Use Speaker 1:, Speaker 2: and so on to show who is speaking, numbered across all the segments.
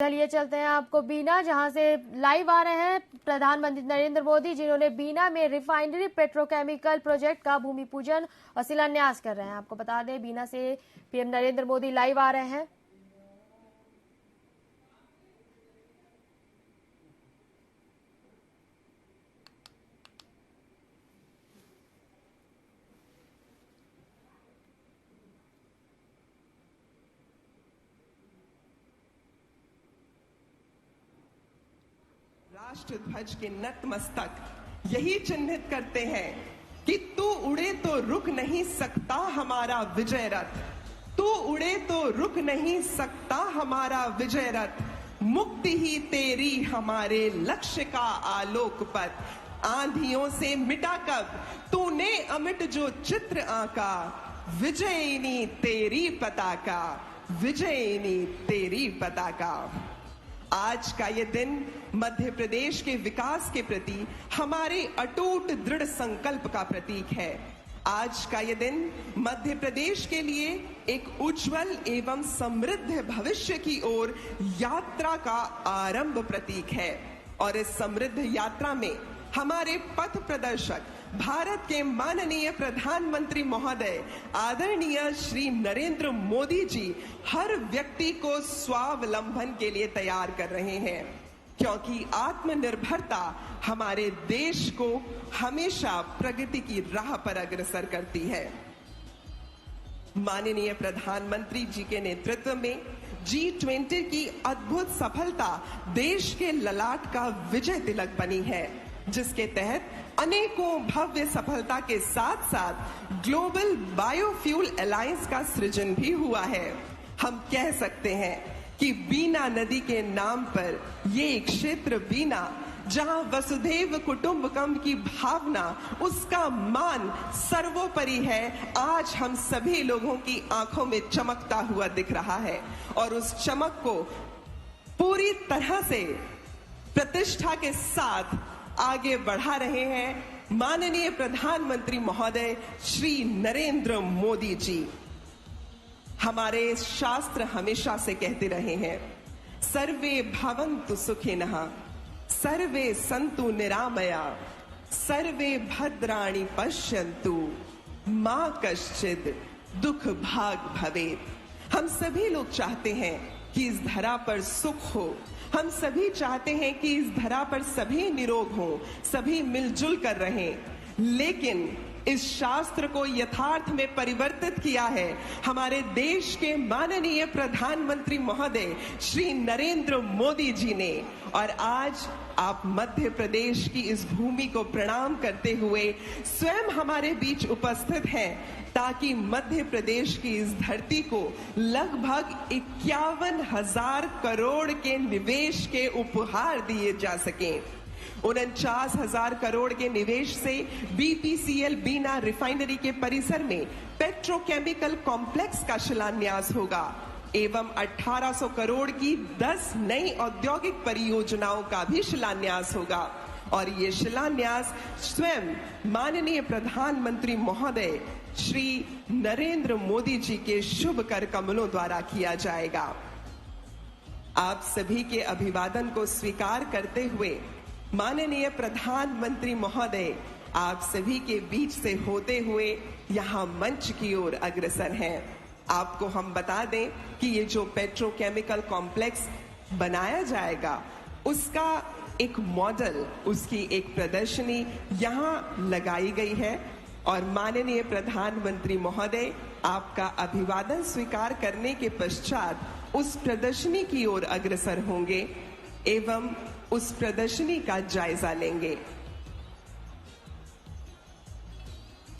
Speaker 1: चलिए चलते हैं आपको बीना, जहां से लाइव आ रहे हैं प्रधानमंत्री नरेंद्र मोदी, जिन्होंने बीना में रिफाइनरी पेट्रोकेमिकल प्रोजेक्ट का भूमि पूजन और शिलान्यास कर रहे हैं। आपको बता दें, बीना से पीएम नरेंद्र मोदी लाइव आ रहे हैं।
Speaker 2: राष्ट्र ध्वज के नतमस्तक यही चिन्हित करते हैं कि तू उड़े तो रुक नहीं सकता हमारा विजय रथ, तू उड़े तो रुक नहीं सकता हमारा विजय रथ, मुक्ति ही तेरी हमारे लक्ष्य का आलोक पथ, आंधियों से मिटा कब तूने अमिट जो चित्र आंका, विजयिनी तेरी पताका, विजयिनी तेरी पताका। आज का ये दिन मध्य प्रदेश के विकास के प्रति हमारे अटूट दृढ़ संकल्प का प्रतीक है। आज का ये दिन मध्य प्रदेश के लिए एक उज्जवल एवं समृद्ध भविष्य की ओर यात्रा का आरंभ प्रतीक है। और इस समृद्ध यात्रा में हमारे पथ प्रदर्शक भारत के माननीय प्रधानमंत्री महोदय आदरणीय श्री नरेंद्र मोदी जी हर व्यक्ति को स्वावलंबन के लिए तैयार कर रहे हैं, क्योंकि आत्मनिर्भरता हमारे देश को हमेशा प्रगति की राह पर अग्रसर करती है। माननीय प्रधानमंत्री जी के नेतृत्व में G20 की अद्भुत सफलता देश के ललाट का विजय तिलक बनी है, जिसके तहत अनेकों भव्य सफलता के साथ साथ ग्लोबल बायोफ्यूल अलायंस का सृजन भी हुआ है। हम कह सकते हैं कि बीना नदी के नाम पर ये क्षेत्र बीना, जहां वसुधैव कुटुंबकम की भावना, उसका मान सर्वोपरि है, आज हम सभी लोगों की आंखों में चमकता हुआ दिख रहा है। और उस चमक को पूरी तरह से प्रतिष्ठा के साथ आगे बढ़ा रहे हैं माननीय प्रधानमंत्री महोदय श्री नरेंद्र मोदी जी। हमारे शास्त्र हमेशा से कहते रहे हैं, सर्वे भवन्तु सुखिनः, सर्वे सन्तु निरामया, सर्वे भद्राणि पश्यन्तु, मा कश्चित् दुख भाग भवेत्। हम सभी लोग चाहते हैं कि इस धरा पर सुख हो, हम सभी चाहते हैं कि इस धरा पर सभी निरोग हों, सभी मिलजुल कर रहें, लेकिन इस शास्त्र को यथार्थ में परिवर्तित किया है हमारे देश के माननीय प्रधानमंत्री महोदय श्री नरेंद्र मोदी जी ने। और आज आप मध्य प्रदेश की इस भूमि को प्रणाम करते हुए स्वयं हमारे बीच उपस्थित हैं, ताकि मध्य प्रदेश की इस धरती को लगभग 51,000 करोड़ के निवेश के उपहार दिए जा सकें। 49,000 करोड़ के निवेश से BPCL बीना रिफाइनरी के परिसर में पेट्रोकेमिकल कॉम्प्लेक्स का शिलान्यास होगा एवं 1800 करोड़ की 10 नई औद्योगिक परियोजनाओं का भी शिलान्यास होगा। और ये शिलान्यास स्वयं माननीय प्रधानमंत्री महोदय श्री नरेंद्र मोदी जी के शुभ कर कमलों द्वारा किया जाएगा। आप सभी के अभिवादन को स्वीकार करते हुए माननीय प्रधानमंत्री महोदय आप सभी के बीच से होते हुए यहाँ मंच की ओर अग्रसर हैं। आपको हम बता दें कि ये जो पेट्रोकेमिकल कॉम्प्लेक्स बनाया जाएगा, उसका एक मॉडल, उसकी एक प्रदर्शनी यहाँ लगाई गई है। और माननीय प्रधानमंत्री महोदय आपका अभिवादन स्वीकार करने के पश्चात उस प्रदर्शनी की ओर अग्रसर होंगे एवं उस प्रदर्शनी का जायजा लेंगे।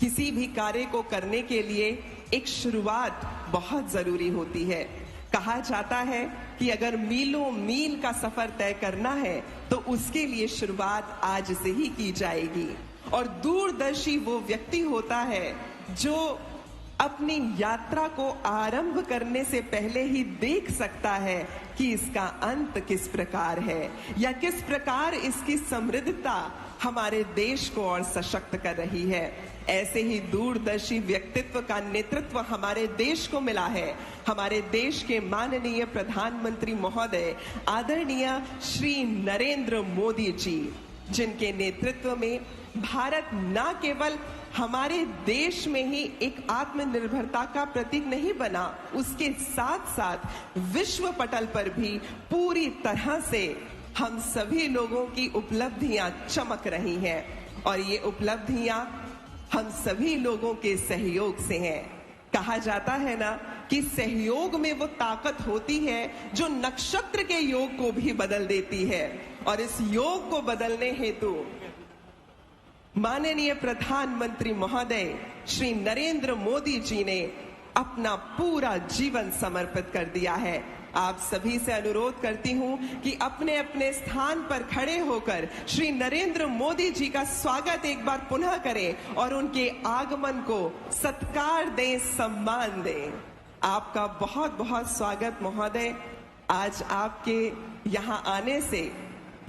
Speaker 2: किसी भी कार्य को करने के लिए एक शुरुआत बहुत जरूरी होती है। कहा जाता है कि अगर मीलों मील का सफर तय करना है तो उसके लिए शुरुआत आज से ही की जाएगी। और दूरदर्शी वो व्यक्ति होता है जो अपनी यात्रा को आरंभ करने से पहले ही देख सकता है कि इसका अंत किस प्रकार है या किस प्रकार इसकी समृद्धता हमारे देश को और सशक्त कर रही है। ऐसे ही दूरदर्शी व्यक्तित्व का नेतृत्व हमारे देश को मिला है। हमारे देश के माननीय प्रधानमंत्री महोदय आदरणीय श्री नरेंद्र मोदी जी, जिनके नेतृत्व में भारत न केवल हमारे देश में ही एक आत्मनिर्भरता का प्रतीक नहीं बना, उसके साथ साथ विश्व पटल पर भी पूरी तरह से हम सभी लोगों की उपलब्धियां चमक रही हैं और ये उपलब्धियां हम सभी लोगों के सहयोग से हैं। कहा जाता है ना कि सहयोग में वो ताकत होती है जो नक्षत्र के योग को भी बदल देती है, और इस योग को बदलने हेतु माननीय प्रधानमंत्री महोदय श्री नरेंद्र मोदी जी ने अपना पूरा जीवन समर्पित कर दिया है। आप सभी से अनुरोध करती हूं कि अपने अपने स्थान पर खड़े होकर श्री नरेंद्र मोदी जी का स्वागत एक बार पुनः करें और उनके आगमन को सत्कार दें, सम्मान दें। आपका बहुत बहुत स्वागत महोदय। आज आपके यहां आने से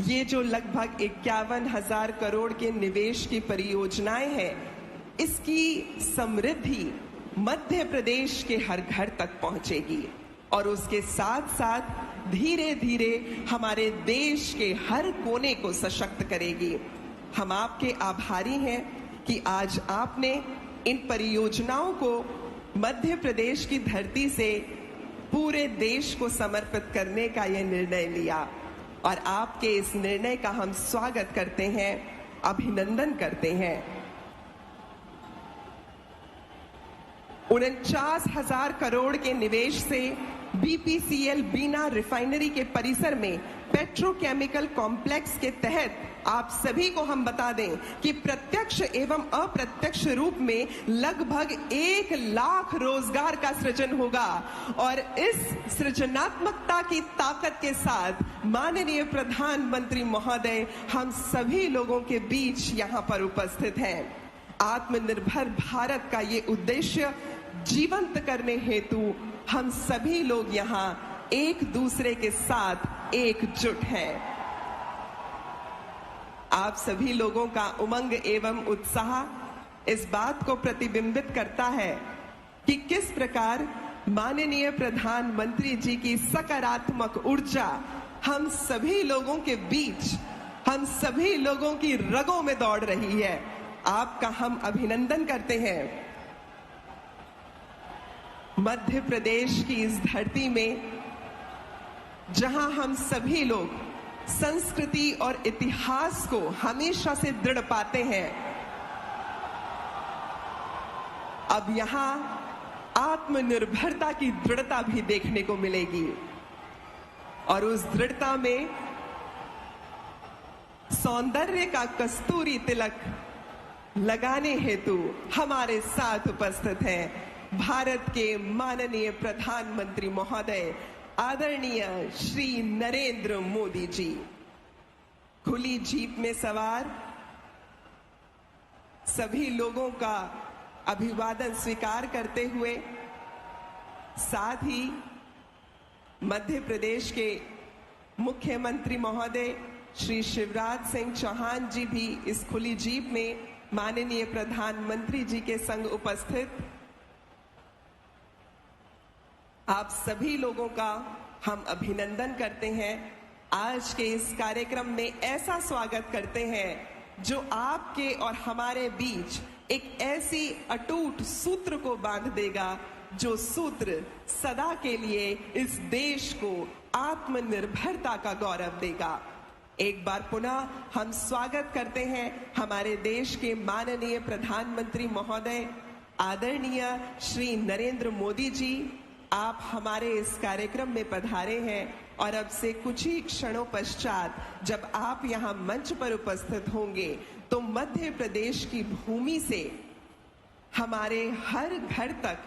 Speaker 2: ये जो लगभग 51,000 करोड़ के निवेश की परियोजनाएं हैं, इसकी समृद्धि मध्य प्रदेश के हर घर तक पहुंचेगी और उसके साथ साथ धीरे धीरे हमारे देश के हर कोने को सशक्त करेगी। हम आपके आभारी हैं कि आज आपने इन परियोजनाओं को मध्य प्रदेश की धरती से पूरे देश को समर्पित करने का यह निर्णय लिया और आपके इस निर्णय का हम स्वागत करते हैं, अभिनंदन करते हैं। 49,000 करोड़ के निवेश से बीपीसीएल बीना रिफाइनरी के परिसर में पेट्रोकेमिकल कॉम्प्लेक्स के तहत आप सभी को हम बता दें कि प्रत्यक्ष एवं अप्रत्यक्ष रूप में लगभग 1 लाख रोजगार का सृजन होगा और इस सृजनात्मकता की ताकत के साथ माननीय प्रधानमंत्री महोदय हम सभी लोगों के बीच यहां पर उपस्थित हैं। आत्मनिर्भर भारत का ये उद्देश्य जीवंत करने हेतु हम सभी लोग यहां एक दूसरे के साथ एकजुट हैं। आप सभी लोगों का उमंग एवं उत्साह इस बात को प्रतिबिंबित करता है कि किस प्रकार माननीय प्रधानमंत्री जी की सकारात्मक ऊर्जा हम सभी लोगों के बीच, हम सभी लोगों की रगों में दौड़ रही है। आपका हम अभिनंदन करते हैं। मध्य प्रदेश की इस धरती में जहां हम सभी लोग संस्कृति और इतिहास को हमेशा से दृढ़ पाते हैं, अब यहां आत्मनिर्भरता की दृढ़ता भी देखने को मिलेगी और उस दृढ़ता में सौंदर्य का कस्तूरी तिलक लगाने हेतु हमारे साथ उपस्थित हैं भारत के माननीय प्रधानमंत्री महोदय आदरणीय श्री नरेंद्र मोदी जी। खुली जीप में सवार सभी लोगों का अभिवादन स्वीकार करते हुए साथ ही मध्य प्रदेश के मुख्यमंत्री महोदय श्री शिवराज सिंह चौहान जी भी इस खुली जीप में माननीय प्रधानमंत्री जी के संग उपस्थित। आप सभी लोगों का हम अभिनंदन करते हैं। आज के इस कार्यक्रम में ऐसा स्वागत करते हैं जो आपके और हमारे बीच एक ऐसी अटूट सूत्र को बांध देगा जो सूत्र सदा के लिए इस देश को आत्मनिर्भरता का गौरव देगा। एक बार पुनः हम स्वागत करते हैं हमारे देश के माननीय प्रधानमंत्री महोदय आदरणीय श्री नरेंद्र मोदी जी। आप हमारे इस कार्यक्रम में पधारे हैं और अब से कुछ ही क्षणों पश्चात जब आप यहां मंच पर उपस्थित होंगे तो मध्य प्रदेश की भूमि से हमारे हर घर तक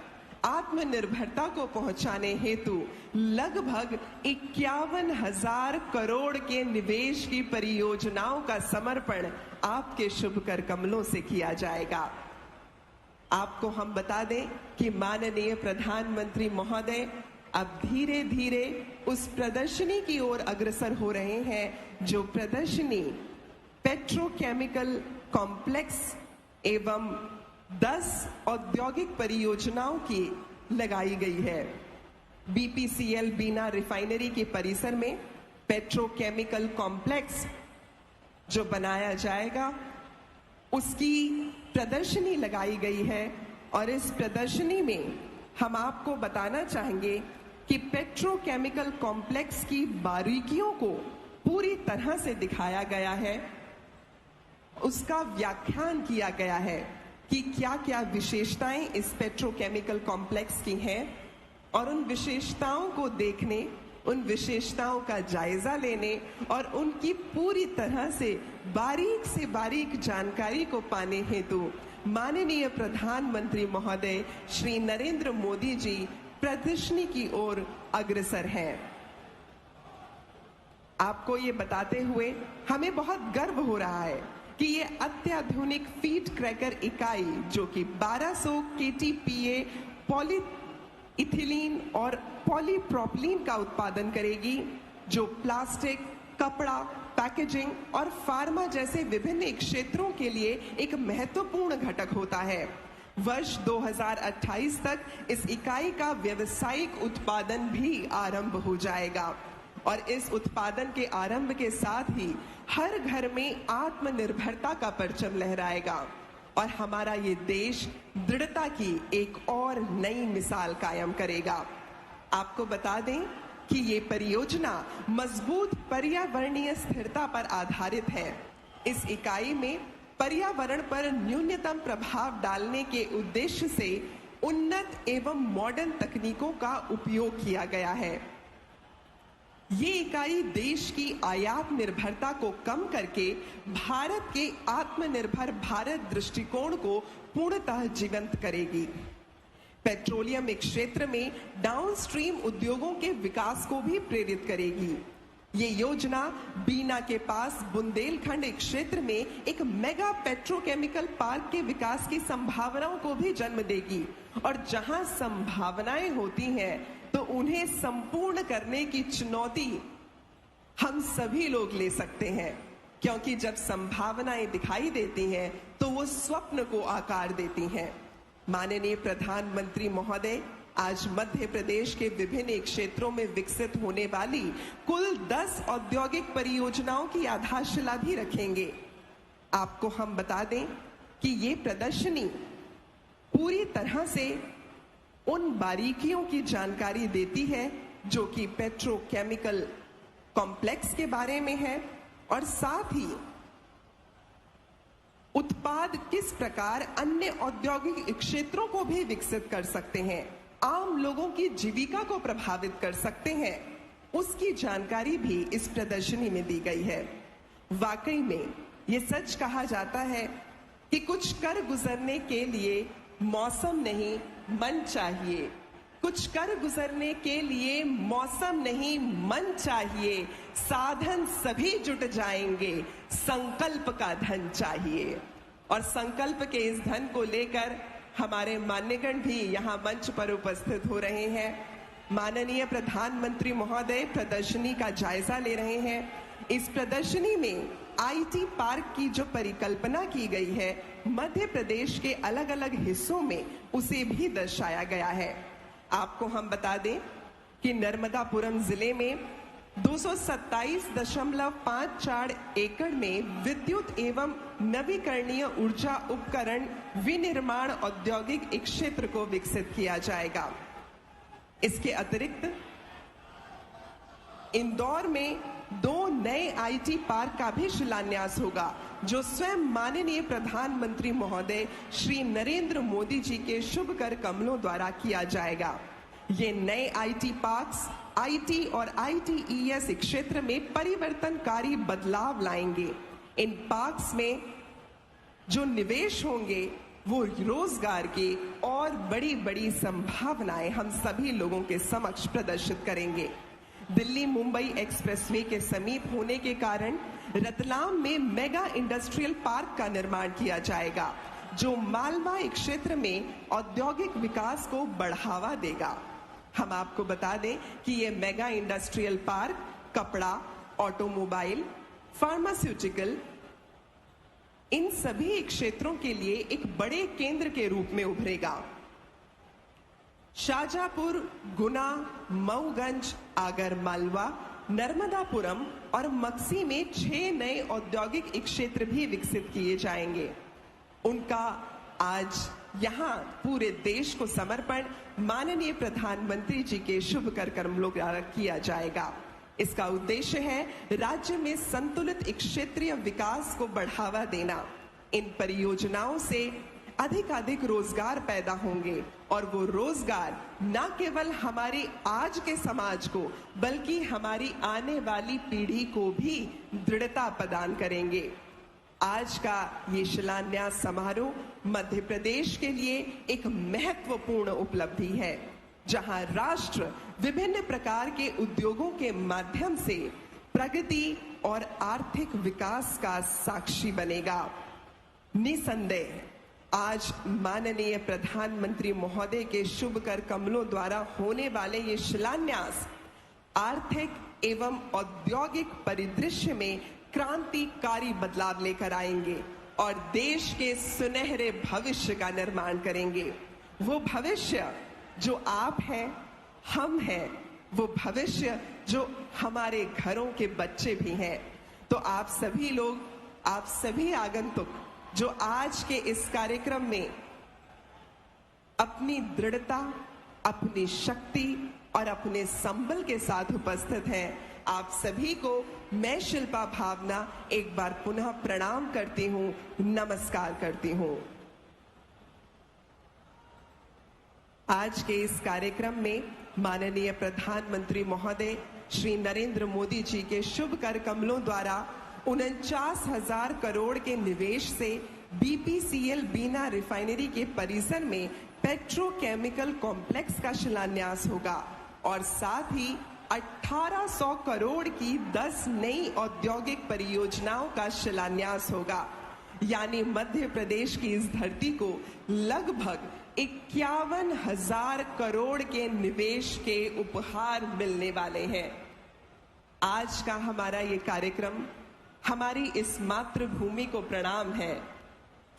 Speaker 2: आत्मनिर्भरता को पहुंचाने हेतु लगभग 51,000 करोड़ के निवेश की परियोजनाओं का समर्पण आपके शुभ कर कमलों से किया जाएगा। आपको हम बता दें कि माननीय प्रधानमंत्री महोदय अब धीरे धीरे उस प्रदर्शनी की ओर अग्रसर हो रहे हैं जो प्रदर्शनी पेट्रोकेमिकल कॉम्प्लेक्स एवं 10 औद्योगिक परियोजनाओं की लगाई गई है। बीपीसीएल बीना रिफाइनरी के परिसर में पेट्रोकेमिकल कॉम्प्लेक्स जो बनाया जाएगा उसकी प्रदर्शनी लगाई गई है और इस प्रदर्शनी में हम आपको बताना चाहेंगे कि पेट्रोकेमिकल कॉम्प्लेक्स की बारीकियों को पूरी तरह से दिखाया गया है, उसका व्याख्यान किया गया है कि क्या क्या विशेषताएं इस पेट्रोकेमिकल कॉम्प्लेक्स की हैं और उन विशेषताओं को देखने, उन विशेषताओं का जायजा लेने और उनकी पूरी तरह से बारीक जानकारी को पाने हेतु माननीय प्रधानमंत्री महोदय श्री नरेंद्र मोदी जी प्रदर्शनी की ओर अग्रसर हैं। आपको ये बताते हुए हमें बहुत गर्व हो रहा है कि ये अत्याधुनिक फीड क्रैकर इकाई जो कि 1200 KTPA पॉलीइथिलीन और पॉलीप्रोपिलीन का उत्पादन करेगी, जो प्लास्टिक, कपड़ा, पैकेजिंग और फार्मा जैसे विभिन्न क्षेत्रों के लिए एक महत्वपूर्ण घटक होता है। वर्ष 2028 तक इस इकाई का व्यावसायिक उत्पादन भी आरंभ हो जाएगा और इस उत्पादन के आरंभ के साथ ही हर घर में आत्मनिर्भरता का परचम लहराएगा और हमारा ये देश दृढ़ता की एक और नई मिसाल कायम करेगा। आपको बता दें कि ये परियोजना मजबूत पर्यावरणीय स्थिरता पर आधारित है। इस इकाई में पर्यावरण पर न्यूनतम प्रभाव डालने के उद्देश्य से उन्नत एवं मॉडर्न तकनीकों का उपयोग किया गया है। ये इकाई देश की आयात निर्भरता को कम करके भारत के आत्मनिर्भर भारत दृष्टिकोण को पूर्णतः जीवंत करेगी। पेट्रोलियम क्षेत्र में डाउनस्ट्रीम उद्योगों के विकास को भी प्रेरित करेगी। ये योजना बीना के पास बुंदेलखंड क्षेत्र में एक मेगा पेट्रोकेमिकल पार्क के विकास की संभावनाओं को भी जन्म देगी और जहां संभावनाएं होती हैं तो उन्हें संपूर्ण करने की चुनौती हम सभी लोग ले सकते हैं, क्योंकि जब संभावनाएं दिखाई देती हैं तो वो स्वप्न को आकार देती हैं। माननीय प्रधानमंत्री महोदय आज मध्य प्रदेश के विभिन्न क्षेत्रों में विकसित होने वाली कुल 10 औद्योगिक परियोजनाओं की आधारशिला भी रखेंगे। आपको हम बता दें कि ये प्रदर्शनी पूरी तरह से उन बारीकियों की जानकारी देती है जो कि पेट्रोकेमिकल कॉम्प्लेक्स के बारे में है और साथ ही उत्पाद किस प्रकार अन्य औद्योगिक क्षेत्रों को भी विकसित कर सकते हैं, आम लोगों की जीविका को प्रभावित कर सकते हैं, उसकी जानकारी भी इस प्रदर्शनी में दी गई है। वाकई में ये सच कहा जाता है कि कुछ कर गुजरने के लिए मौसम नहीं मन चाहिए, कुछ कर गुजरने के लिए मौसम नहीं मन चाहिए, साधन सभी जुट जाएंगे, संकल्प का धन चाहिए। और संकल्प के इस धन को लेकर हमारे मान्यगण भी यहाँ मंच पर उपस्थित हो रहे हैं। माननीय प्रधानमंत्री महोदय प्रदर्शनी का जायजा ले रहे हैं। इस प्रदर्शनी में आईटी पार्क की जो परिकल्पना की गई है, मध्य प्रदेश के अलग अलग हिस्सों में उसे भी दर्शाया गया है। आपको हम बता दें कि नर्मदापुरम जिले में 227.54 एकड़ में विद्युत एवं नवीकरणीय ऊर्जा उपकरण विनिर्माण औद्योगिक क्षेत्र को विकसित किया जाएगा। इसके अतिरिक्त इंदौर में 2 नए आईटी पार्क का भी शिलान्यास होगा, जो स्वयं माननीय प्रधानमंत्री महोदय श्री नरेंद्र मोदी जी के शुभ कर कमलों द्वारा किया जाएगा। ये नए आईटी पार्क्स आईटी और आईटीईएस क्षेत्र में परिवर्तनकारी बदलाव लाएंगे। इन पार्क्स में जो निवेश होंगे वो रोजगार की और बड़ी बड़ी संभावनाएं हम सभी लोगों के समक्ष प्रदर्शित करेंगे। दिल्ली मुंबई एक्सप्रेसवे के समीप होने के कारण रतलाम में मेगा इंडस्ट्रियल पार्क का निर्माण किया जाएगा, जो मालवाई क्षेत्र में औद्योगिक विकास को बढ़ावा देगा। हम आपको बता दें कि ये मेगा इंडस्ट्रियल पार्क कपड़ा, ऑटोमोबाइल, फार्मास्यूटिकल, इन सभी क्षेत्रों के लिए एक बड़े केंद्र के रूप में उभरेगा। शाहजहांपुर, गुना, मऊगंज, आगर मालवा, नर्मदापुरम और मक्सी में 6 नए औद्योगिक क्षेत्र भी विकसित किए जाएंगे। उनका आज यहाँ पूरे देश को समर्पण माननीय प्रधानमंत्री जी के शुभ कर कर्मों द्वारा किया जाएगा। इसका उद्देश्य है राज्य में संतुलित क्षेत्रीय विकास को बढ़ावा देना। इन परियोजनाओं से अधिक रोजगार पैदा होंगे और वो रोजगार न केवल हमारे आज के समाज को बल्कि हमारी आने वाली पीढ़ी को भी दृढ़ता प्रदान करेंगे। आज का ये शिलान्यास समारोह मध्य प्रदेश के लिए एक महत्वपूर्ण उपलब्धि है, जहां राष्ट्र विभिन्न प्रकार के उद्योगों के माध्यम से प्रगति और आर्थिक विकास का साक्षी बनेगा। निसंदेह आज माननीय प्रधानमंत्री महोदय के शुभ कर कमलों द्वारा होने वाले ये शिलान्यास आर्थिक एवं औद्योगिक परिदृश्य में क्रांतिकारी बदलाव लेकर आएंगे और देश के सुनहरे भविष्य का निर्माण करेंगे। वो भविष्य जो आप हैं, हम हैं, वो भविष्य जो हमारे घरों के बच्चे भी हैं। तो आप सभी लोग, आप सभी आगंतुक जो आज के इस कार्यक्रम में अपनी दृढ़ता, अपनी शक्ति और अपने संबल के साथ उपस्थित हैं, आप सभी को मैं शिल्पा भावना एक बार पुनः प्रणाम करती हूं, नमस्कार करती हूं। आज के इस कार्यक्रम में माननीय प्रधानमंत्री महोदय श्री नरेंद्र मोदी जी के शुभ कर कमलों द्वारा 49,000 करोड़ के निवेश से बीपीसीएल बीना रिफाइनरी के परिसर में पेट्रोकेमिकल कॉम्प्लेक्स का शिलान्यास होगा और साथ ही 1800 करोड़ की 10 नई औद्योगिक परियोजनाओं का शिलान्यास होगा। यानी मध्य प्रदेश की इस धरती को लगभग 51,000 करोड़ के निवेश के उपहार मिलने वाले हैं। आज का हमारा ये कार्यक्रम हमारी इस मातृभूमि को प्रणाम है।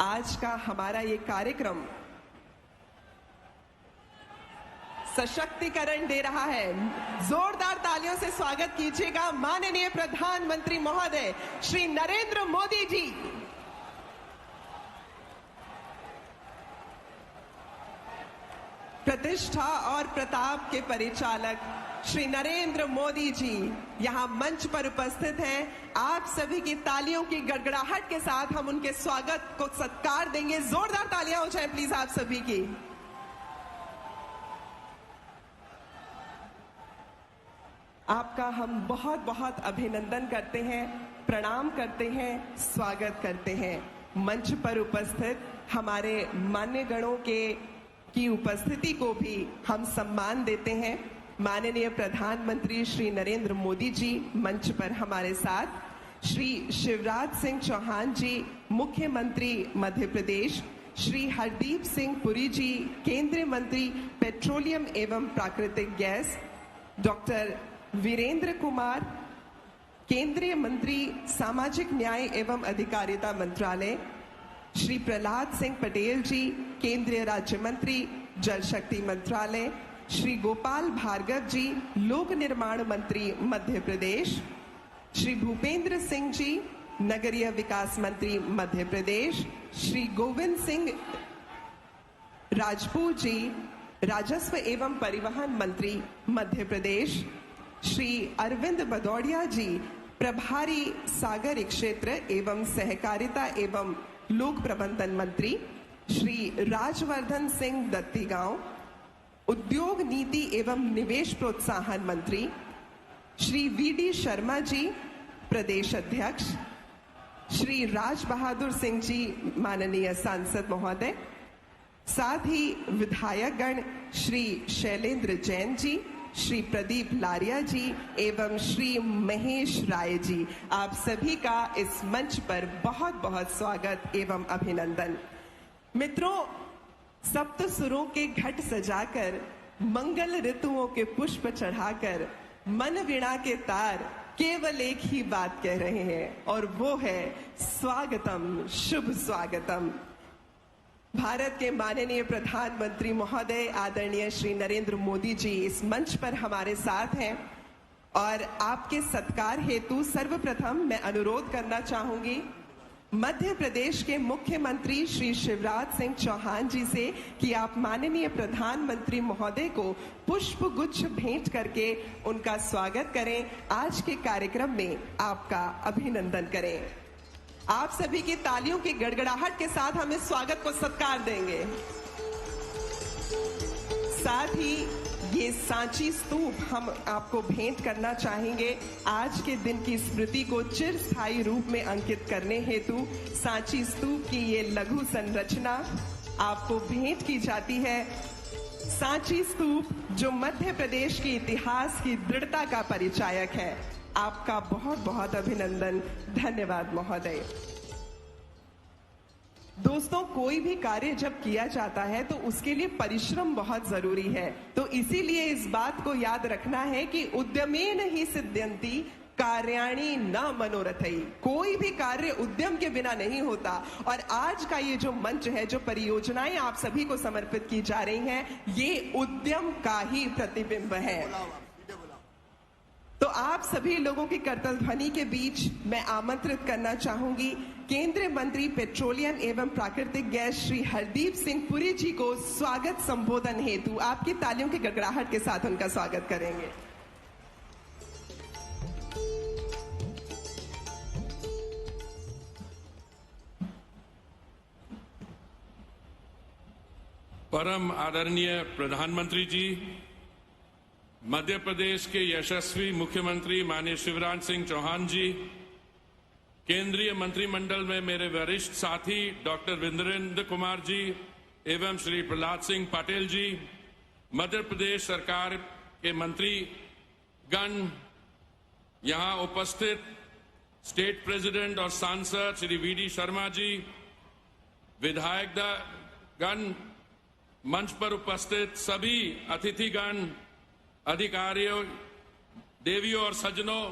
Speaker 2: आज का हमारा ये कार्यक्रम सशक्तिकरण दे रहा है। जोरदार तालियों से स्वागत कीजिएगा माननीय प्रधानमंत्री महोदय श्री नरेंद्र मोदी जी। प्रतिष्ठा और प्रताप के परिचालक श्री नरेंद्र मोदी जी यहाँ मंच पर उपस्थित हैं। आप सभी की तालियों की गड़गड़ाहट के साथ हम उनके स्वागत को सत्कार देंगे। जोरदार तालियां हो जाए प्लीज आप सभी की। आपका हम बहुत बहुत अभिनंदन करते हैं, प्रणाम करते हैं, स्वागत करते हैं। मंच पर उपस्थित हमारे मान्यगणों की उपस्थिति को भी हम सम्मान देते हैं। माननीय प्रधानमंत्री श्री नरेंद्र मोदी जी मंच पर हमारे साथ, श्री शिवराज सिंह चौहान जी मुख्यमंत्री मध्य प्रदेश, श्री हरदीप सिंह पुरी जी केंद्रीय मंत्री पेट्रोलियम एवं प्राकृतिक गैस, डॉक्टर वीरेंद्र कुमार केंद्रीय मंत्री सामाजिक न्याय एवं अधिकारिता मंत्रालय, श्री प्रहलाद सिंह पटेल जी केंद्रीय राज्य मंत्री जल शक्ति मंत्रालय, श्री गोपाल भार्गव जी लोक निर्माण मंत्री मध्य प्रदेश, श्री भूपेंद्र सिंह जी नगरीय विकास मंत्री मध्य प्रदेश, श्री गोविंद सिंह राजपूत जी राजस्व एवं परिवहन मंत्री मध्य प्रदेश, श्री अरविंद भदौड़िया जी प्रभारी सागर क्षेत्र एवं सहकारिता एवं लोक प्रबंधन मंत्री, श्री राजवर्धन सिंह दत्तीगांव उद्योग नीति एवं निवेश प्रोत्साहन मंत्री, श्री वीडी शर्मा जी प्रदेश अध्यक्ष, श्री राज बहादुर सिंह जी माननीय सांसद महोदय, साथ ही विधायकगण श्री शैलेंद्र जैन जी, श्री प्रदीप लारिया जी एवं श्री महेश राय जी, आप सभी का इस मंच पर बहुत बहुत स्वागत एवं अभिनंदन। मित्रों, सप्त सुरों के घट सजाकर, मंगल ऋतुओं के पुष्प चढ़ाकर, मन वीणा के तार केवल एक ही बात कह रहे हैं और वो है स्वागतम, शुभ स्वागतम। भारत के माननीय प्रधानमंत्री महोदय आदरणीय श्री नरेंद्र मोदी जी इस मंच पर हमारे साथ हैं और आपके सत्कार हेतु सर्वप्रथम मैं अनुरोध करना चाहूंगी मध्य प्रदेश के मुख्यमंत्री श्री शिवराज सिंह चौहान जी से कि आप माननीय प्रधानमंत्री महोदय को पुष्प गुच्छ भेंट करके उनका स्वागत करें। आज के कार्यक्रम में आपका अभिनंदन करें। आप सभी की तालियों की गड़गड़ाहट के साथ हम इस स्वागत को सत्कार देंगे। साथ ही ये सांची स्तूप हम आपको भेंट करना चाहेंगे। आज के दिन की स्मृति को चिरस्थायी रूप में अंकित करने हेतु सांची स्तूप की ये लघु संरचना आपको भेंट की जाती है। सांची स्तूप जो मध्य प्रदेश के इतिहास की दृढ़ता का परिचायक है। आपका बहुत बहुत अभिनंदन। धन्यवाद महोदय। दोस्तों, कोई भी कार्य जब किया जाता है तो उसके लिए परिश्रम बहुत जरूरी है। तो इसीलिए इस बात को याद रखना है कि उद्यमेन ही सिद्ध्यन्ति कार्याणि न मनोरथई। कोई भी कार्य उद्यम के बिना नहीं होता। और आज का ये जो मंच है, जो परियोजनाएं आप सभी को समर्पित की जा रही हैं, ये उद्यम का ही प्रतिबिंब है। तो आप सभी लोगों की करतल ध्वनि के बीच मैं आमंत्रित करना चाहूंगी केंद्रीय मंत्री पेट्रोलियम एवं प्राकृतिक गैस श्री हरदीप सिंह पुरी जी को स्वागत संबोधन हेतु आपकी तालियों की गड़गड़ाहट के साथ उनका स्वागत करेंगे।
Speaker 3: परम आदरणीय प्रधानमंत्री जी, मध्य प्रदेश के यशस्वी मुख्यमंत्री माननीय शिवराज सिंह चौहान जी, केंद्रीय मंत्रिमंडल में मेरे वरिष्ठ साथी डॉक्टर वीरेंद्र कुमार जी एवं श्री प्रहलाद सिंह पटेल जी, मध्य प्रदेश सरकार के मंत्री गण, यहां उपस्थित स्टेट प्रेसिडेंट और सांसद श्री वीडी शर्मा जी, विधायक गण, मंच पर उपस्थित सभी अतिथिगण, अधिकारियों, देवियों और सज्जनों,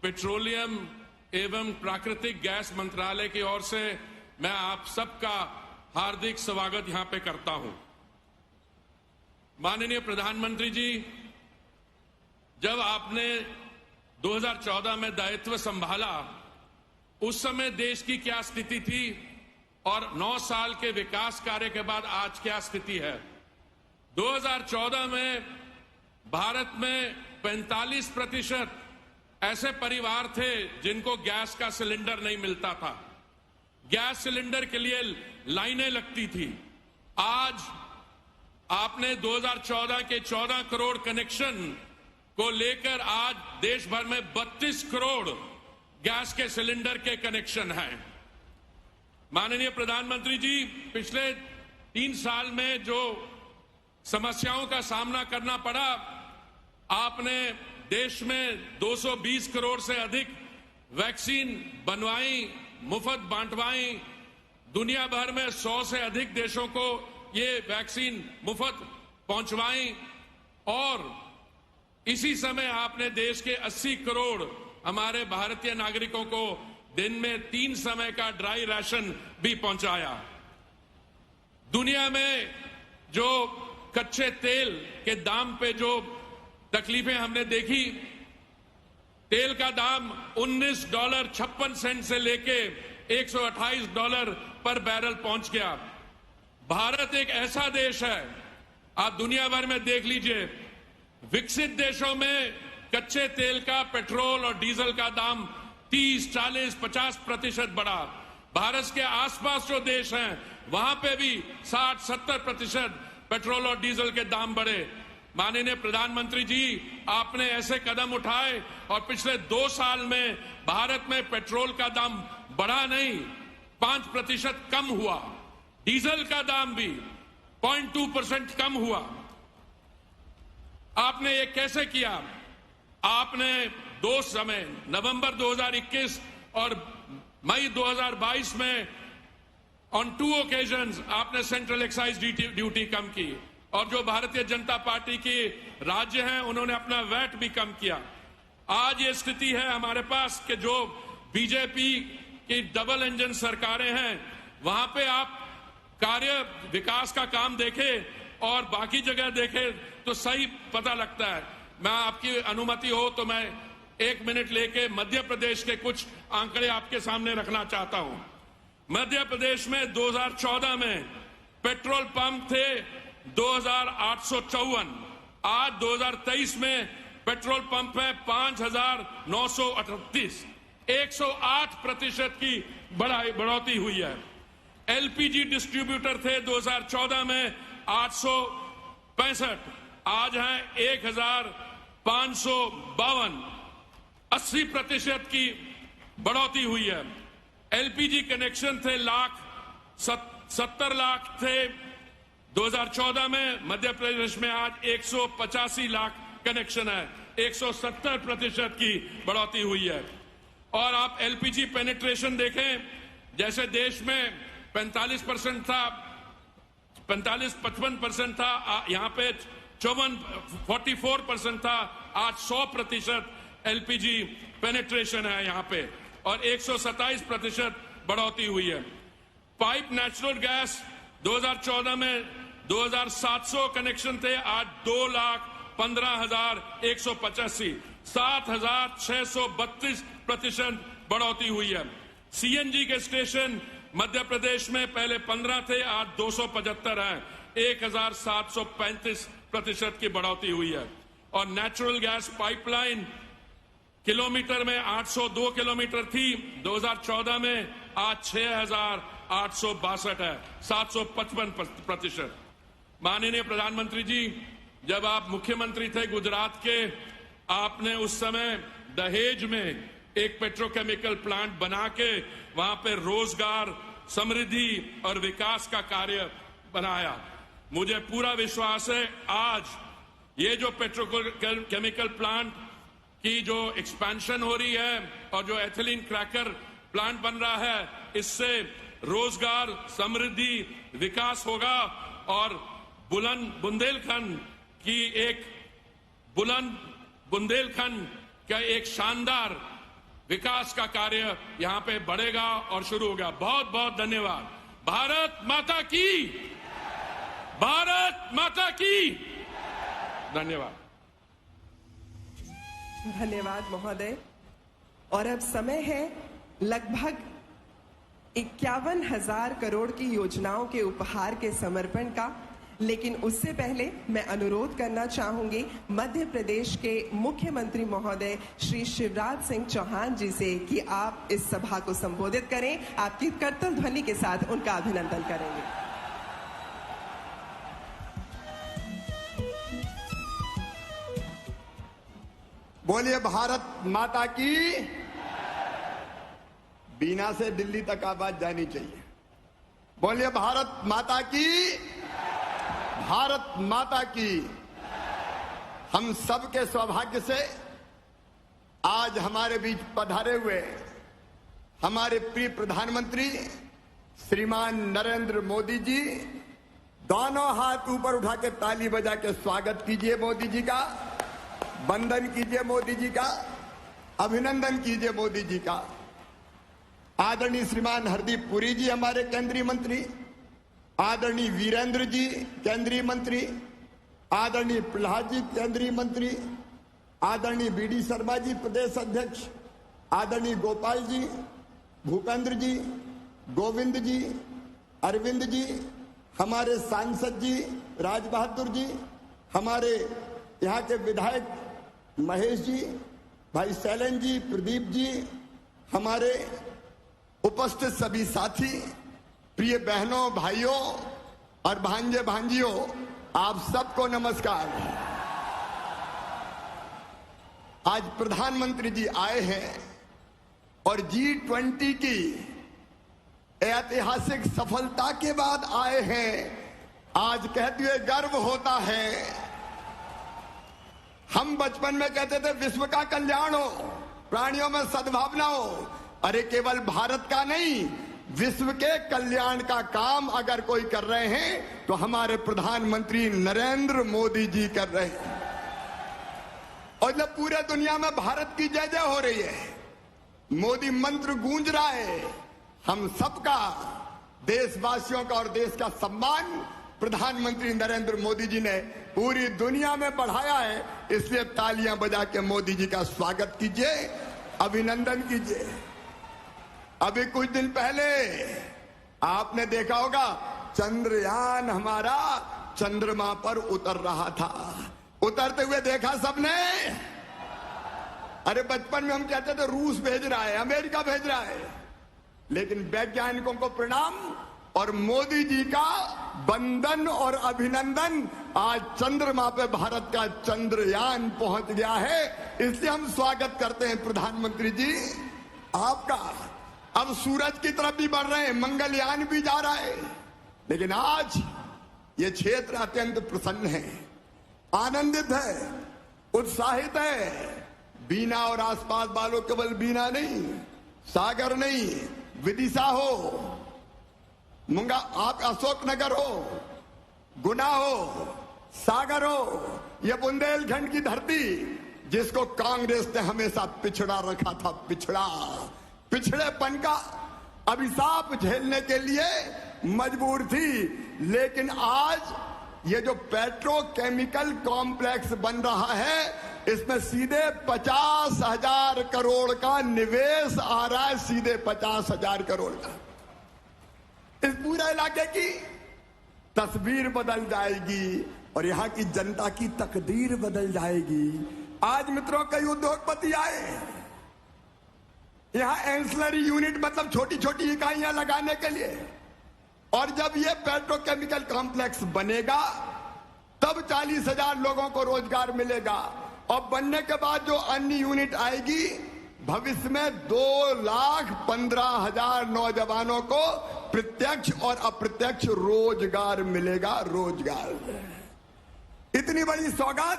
Speaker 3: पेट्रोलियम एवं प्राकृतिक गैस मंत्रालय की ओर से मैं आप सबका हार्दिक स्वागत यहां पे करता हूं। माननीय प्रधानमंत्री जी, जब आपने 2014 में दायित्व संभाला, उस समय देश की क्या स्थिति थी और 9 साल के विकास कार्य के बाद आज क्या स्थिति है। 2014 में भारत में 45% ऐसे परिवार थे जिनको गैस का सिलेंडर नहीं मिलता था। गैस सिलेंडर के लिए लाइनें लगती थी। आज आपने 2014 के 14 करोड़ कनेक्शन को लेकर आज देश भर में 32 करोड़ गैस के सिलेंडर के कनेक्शन हैं। माननीय प्रधानमंत्री जी, पिछले 3 साल में जो समस्याओं का सामना करना पड़ा, आपने देश में 220 करोड़ से अधिक वैक्सीन बनवाई, मुफ्त बांटवाई। दुनिया भर में 100 से अधिक देशों को ये वैक्सीन मुफ्त पहुंचवाई और इसी समय आपने देश के 80 करोड़ हमारे भारतीय नागरिकों को दिन में 3 समय का ड्राई राशन भी पहुंचाया। दुनिया में जो कच्चे तेल के दाम पे जो तकलीफें हमने देखी, तेल का दाम $19.56 से लेके $128 पर बैरल पहुंच गया। भारत एक ऐसा देश है, आप दुनिया भर में देख लीजिए, विकसित देशों में कच्चे तेल का, पेट्रोल और डीजल का दाम 30, 40, 50% बढ़ा। भारत के आसपास जो देश हैं वहां पे भी 60-70% पेट्रोल और डीजल के दाम बढ़े। माननीय प्रधानमंत्री जी, आपने ऐसे कदम उठाए और पिछले 2 साल में भारत में पेट्रोल का दाम बढ़ा नहीं, 5% कम हुआ। डीजल का दाम भी 0.2% कम हुआ। आपने ये कैसे किया? आपने 2 समय, नवंबर 2021 और मई 2022 में ऑन 2 ओकेजन्स आपने सेंट्रल एक्साइज ड्यूटी कम की, और जो भारतीय जनता पार्टी के राज्य हैं उन्होंने अपना वैट भी कम किया। आज ये स्थिति है हमारे पास कि जो बीजेपी की डबल इंजन सरकारें हैं वहां पे आप कार्य विकास का काम देखें और बाकी जगह देखें तो सही पता लगता है। मैं आपकी अनुमति हो तो मैं 1 मिनट लेके मध्य प्रदेश के कुछ आंकड़े आपके सामने रखना चाहता हूं। मध्य प्रदेश में 2014 में पेट्रोल पंप थे 2854, आज 2023 में पेट्रोल पंप है 5938, 108% की बढ़ोतरी हुई है। एलपीजी डिस्ट्रीब्यूटर थे 2014 में 865, आज हैं 1552, 80% की बढ़ोतरी हुई है। एलपीजी कनेक्शन थे 70 लाख थे 2014 में, मध्य प्रदेश में आज 185 लाख कनेक्शन है, 170% की बढ़ोतरी हुई है। और आप एलपीजी पेनिट्रेशन देखें, जैसे देश में 45% था, 55% था, यहाँ पे 44% था, आज 100% एलपीजी पेनिट्रेशन है यहाँ पे, और 127% बढ़ोतरी हुई है। पाइप नेचुरल गैस 2014 में 2700 कनेक्शन थे, आज 2,15,185, 7,632% बढ़ोतरी हुई है। सीएनजी के स्टेशन मध्य प्रदेश में पहले 15 थे, आज 275 हैं, 1,735% की बढ़ोतरी हुई है। और नेचुरल गैस पाइपलाइन किलोमीटर में 802 किलोमीटर थी 2014 में, आज 6,862 है, 755%। माननीय प्रधानमंत्री जी, जब आप मुख्यमंत्री थे गुजरात के, आपने उस समय दहेज में एक पेट्रोकेमिकल प्लांट बना के वहां पे रोजगार, समृद्धि और विकास का कार्य बनाया। मुझे पूरा विश्वास है आज ये जो पेट्रोकेमिकल प्लांट की जो एक्सपेंशन हो रही है और जो एथिलीन क्रैकर प्लांट बन रहा है, इससे रोजगार, समृद्धि, विकास होगा और बुंदेलखंड का एक शानदार विकास का कार्य यहां पे बढ़ेगा और शुरू होगा। बहुत बहुत धन्यवाद। भारत माता की, भारत माता की। धन्यवाद।
Speaker 2: धन्यवाद महोदय। और अब समय है लगभग 51,000 करोड़ की योजनाओं के उपहार के समर्पण का, लेकिन उससे पहले मैं अनुरोध करना चाहूंगी मध्य प्रदेश के मुख्यमंत्री महोदय श्री शिवराज सिंह चौहान जी से कि आप इस सभा को संबोधित करें। आपकी करतल ध्वनि के साथ उनका अभिनंदन करेंगे।
Speaker 4: बोलिए भारत माता की। बीना से दिल्ली तक आवाज जानी चाहिए। बोलिए भारत माता की, भारत माता की। हम सबके सौभाग्य से आज हमारे बीच पधारे हुए हमारे प्रिय प्रधानमंत्री श्रीमान नरेंद्र मोदी जी, दोनों हाथ ऊपर उठा के ताली बजा के स्वागत कीजिए मोदी जी का, वंदन कीजिए मोदी जी का, अभिनंदन कीजिए मोदी जी का। आदरणीय श्रीमान हरदीप पुरी जी हमारे केंद्रीय मंत्री, आदरणीय वीरेंद्र जी केंद्रीय मंत्री, आदरणीय प्रहलाद जी केंद्रीय मंत्री, आदरणीय बीडी शर्मा जी प्रदेश अध्यक्ष, आदरणीय गोपाल जी, भूपेंद्र जी, गोविंद जी, अरविंद जी, हमारे सांसद जी राज बहादुर जी, हमारे यहाँ के विधायक महेश जी, भाई शैलेंद्र जी, प्रदीप जी, हमारे उपस्थित सभी साथी, प्रिय बहनों, भाइयों और भांजे भांजियों, आप सबको नमस्कार। आज प्रधानमंत्री जी आए हैं और G20 की ऐतिहासिक सफलता के बाद आए हैं। आज कहते हुए गर्व होता है। हम बचपन में कहते थे विश्व का कल्याण हो, प्राणियों में सद्भावना हो। अरे केवल भारत का नहीं, विश्व के कल्याण का काम अगर कोई कर रहे हैं तो हमारे प्रधानमंत्री नरेंद्र मोदी जी कर रहे हैं। और जब पूरे दुनिया में भारत की जय जय हो रही है, मोदी मंत्र गूंज रहा है, हम सबका, देशवासियों का और देश का सम्मान प्रधानमंत्री नरेंद्र मोदी जी ने पूरी दुनिया में बढ़ाया है। इसलिए तालियां बजा के मोदी जी का स्वागत कीजिए, अभिनंदन कीजिए। अभी कुछ दिन पहले आपने देखा होगा चंद्रयान हमारा चंद्रमा पर उतर रहा था। उतरते हुए देखा सबने। अरे बचपन में हम कहते थे रूस भेज रहा है, अमेरिका भेज रहा है, लेकिन वैज्ञानिकों को प्रणाम और मोदी जी का वंदन और अभिनंदन। आज चंद्रमा पे भारत का चंद्रयान पहुंच गया है, इसलिए हम स्वागत करते हैं प्रधानमंत्री जी आपका। अब सूरज की तरफ भी बढ़ रहे हैं, मंगलयान भी जा रहा है, लेकिन आज ये क्षेत्र अत्यंत प्रसन्न है, आनंदित है, उत्साहित है। बीना और आसपास वालों केवल बीना नहीं, सागर नहीं, विदिशा हो, मुंगा आप अशोकनगर हो, गुना हो, सागर हो, यह बुंदेलखंड की धरती जिसको कांग्रेस ने हमेशा पिछड़ा रखा था, पिछड़ेपन का अभिशाप झेलने के लिए मजबूर थी। लेकिन आज ये जो पेट्रोकेमिकल कॉम्प्लेक्स बन रहा है, इसमें सीधे 50,000 करोड़ का निवेश आ रहा है, सीधे 50,000 करोड़ का। इस पूरे इलाके की तस्वीर बदल जाएगी और यहाँ की जनता की तकदीर बदल जाएगी। आज मित्रों कई उद्योगपति आए यहाँ एंसिलरी यूनिट मतलब छोटी छोटी इकाइयां लगाने के लिए, और जब ये पेट्रोकेमिकल कॉम्प्लेक्स बनेगा तब 40,000 लोगों को रोजगार मिलेगा। और बनने के बाद जो अन्य यूनिट आएगी, भविष्य में 2,15,000 नौजवानों को प्रत्यक्ष और अप्रत्यक्ष रोजगार मिलेगा। रोजगार, इतनी बड़ी सौगात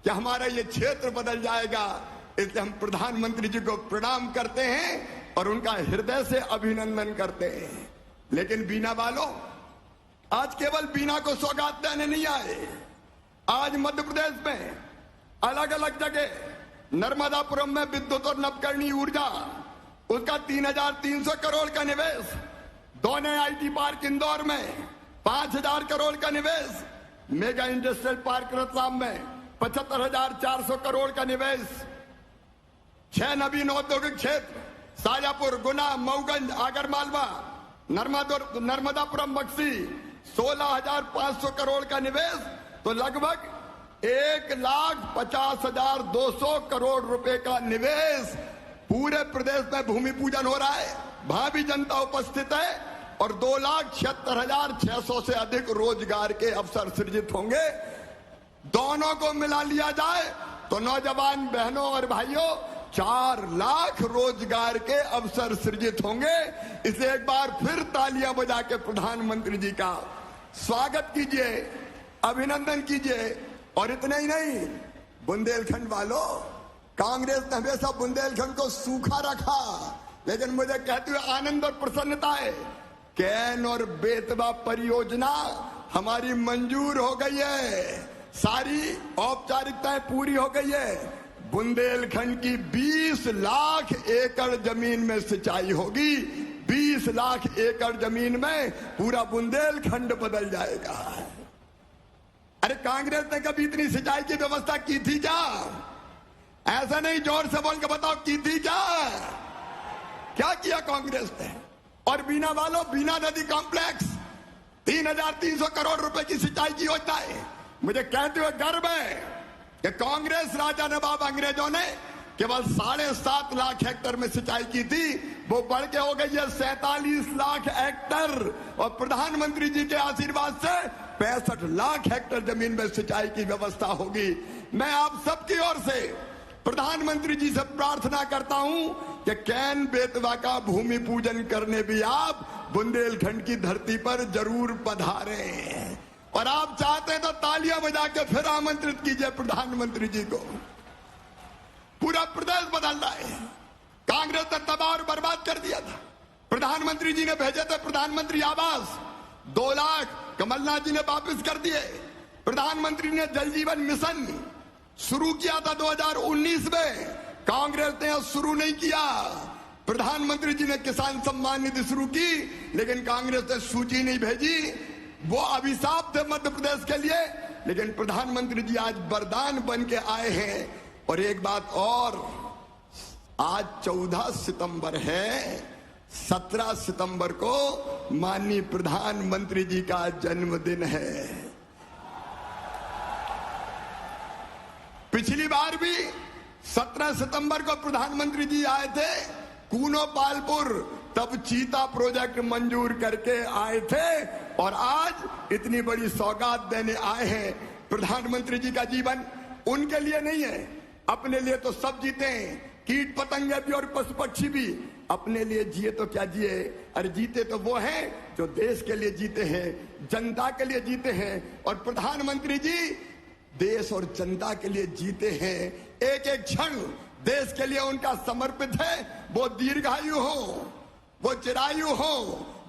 Speaker 4: कि हमारा ये क्षेत्र बदल जाएगा। इसलिए हम प्रधानमंत्री जी को प्रणाम करते हैं और उनका हृदय से अभिनंदन करते हैं। लेकिन बीना वालों, आज केवल बीना को सौगात देने नहीं आए। आज मध्य प्रदेश में अलग अलग जगह, नर्मदापुरम में विद्युत और नवकरणीय ऊर्जा, उसका 3,300 करोड़ का निवेश, दोने आईटी पार्क इंदौर में 5,000 करोड़ का निवेश, मेगा इंडस्ट्रियल पार्क रतलाम में 75,400 करोड़ का निवेश, 6 नवीन औद्योगिक क्षेत्र शाजापुर, गुना, मऊगंज, आगरमालवा, नर्मदापुरम, बक्सी 16,500 करोड़ का निवेश। तो लगभग 1,50,200 करोड़ रुपए का निवेश। पूरे प्रदेश में भूमि पूजन हो रहा है, भावी जनता उपस्थित है और 2,76,600 से अधिक रोजगार के अवसर सृजित होंगे। दोनों को मिला लिया जाए तो नौजवान बहनों और भाइयों 4 लाख रोजगार के अवसर सृजित होंगे। इसलिए एक बार फिर तालियां बजा के प्रधानमंत्री जी का स्वागत कीजिए, अभिनंदन कीजिए। और इतना ही नहीं, बुंदेलखंड वालों, कांग्रेस ने हमेशा बुंदेलखंड को सूखा रखा, लेकिन मुझे कहते हुए आनंद और प्रसन्नता है, कैन और बेतवा परियोजना हमारी मंजूर हो गई है, सारी औपचारिकताएं पूरी हो गई है। बुंदेलखंड की 20 लाख एकड़ जमीन में सिंचाई होगी। 20 लाख एकड़ जमीन में पूरा बुंदेलखंड बदल जाएगा। अरे कांग्रेस ने कभी इतनी सिंचाई की व्यवस्था की थी क्या? ऐसा नहीं, जोर से बोल के बताओ, की थी क्या? क्या किया कांग्रेस ने? और बीना वालों, बीना नदी कॉम्प्लेक्स 3,300 करोड़ रुपए की सिंचाई की योजना है। मुझे कहते हुए गर्व है कि कांग्रेस राजा नवाब अंग्रेजों ने केवल 7.5 लाख हेक्टेयर में सिंचाई की थी, वो बढ़ के हो गई है 47 लाख हेक्टेयर। और प्रधानमंत्री जी के आशीर्वाद से 65 लाख हेक्टेयर जमीन में सिंचाई की व्यवस्था होगी। मैं आप सबकी ओर से प्रधानमंत्री जी से प्रार्थना करता हूं कि कैन बेतवा का भूमि पूजन करने भी आप बुंदेलखंड की धरती पर जरूर पधारें। और आप चाहते हैं तो तालियां बजा के फिर आमंत्रित कीजिए प्रधानमंत्री जी को। पूरा प्रदेश बदल रहा है, कांग्रेस ने तबाह और बर्बाद कर दिया था। प्रधानमंत्री जी ने भेजे थे प्रधानमंत्री आवास 2 लाख, कमलनाथ जी ने वापस कर दिए। प्रधानमंत्री ने जल जीवन मिशन शुरू किया था 2019 में, कांग्रेस ने शुरू नहीं किया। प्रधानमंत्री जी ने किसान सम्मान निधि शुरू की, लेकिन कांग्रेस ने सूची नहीं भेजी। वो अभिशाप थे मध्य प्रदेश के लिए, लेकिन प्रधानमंत्री जी आज वरदान बन के आए हैं। और एक बात और, आज 14 सितंबर है, 17 सितंबर को माननीय प्रधानमंत्री जी का जन्मदिन है। पिछली बार भी 17 सितंबर को प्रधानमंत्री जी आए थे कूनो पालपुर, तब चीता प्रोजेक्ट मंजूर करके आए थे, और आज इतनी बड़ी सौगात देने आए हैं। प्रधानमंत्री जी का जीवन उनके लिए नहीं है, अपने लिए तो सब जीते हैं, कीट पतंगे भी और पशु पक्षी भी। अपने लिए जिए तो क्या जिए, अरे जीते तो वो हैं जो देश के लिए जीते हैं, जनता के लिए जीते हैं। और प्रधानमंत्री जी देश और जनता के लिए जीते हैं। एक एक क्षण देश के लिए उनका समर्पित है। वो दीर्घायु हो, वो चिरायु हो,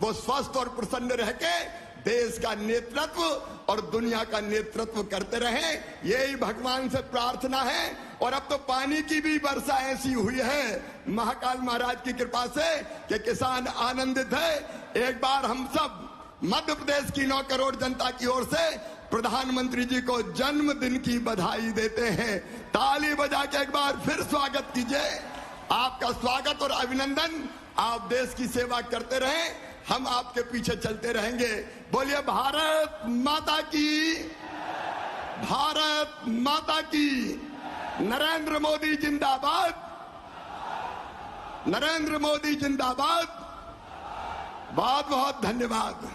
Speaker 4: वो स्वस्थ और प्रसन्न रह के देश का नेतृत्व और दुनिया का नेतृत्व करते रहे, यही भगवान से प्रार्थना है। और अब तो पानी की भी वर्षा ऐसी हुई है महाकाल महाराज की कृपा से कि किसान आनंदित है। एक बार हम सब मध्य प्रदेश की 9 करोड़ जनता की ओर से प्रधानमंत्री जी को जन्मदिन की बधाई देते हैं। ताली बजा के एक बार फिर स्वागत कीजिए। आपका स्वागत और अभिनंदन। आप देश की सेवा करते रहें, हम आपके पीछे चलते रहेंगे। बोलिए भारत माता की, भारत माता की। नरेंद्र मोदी जिंदाबाद, नरेंद्र मोदी जिंदाबाद। बहुत बहुत धन्यवाद।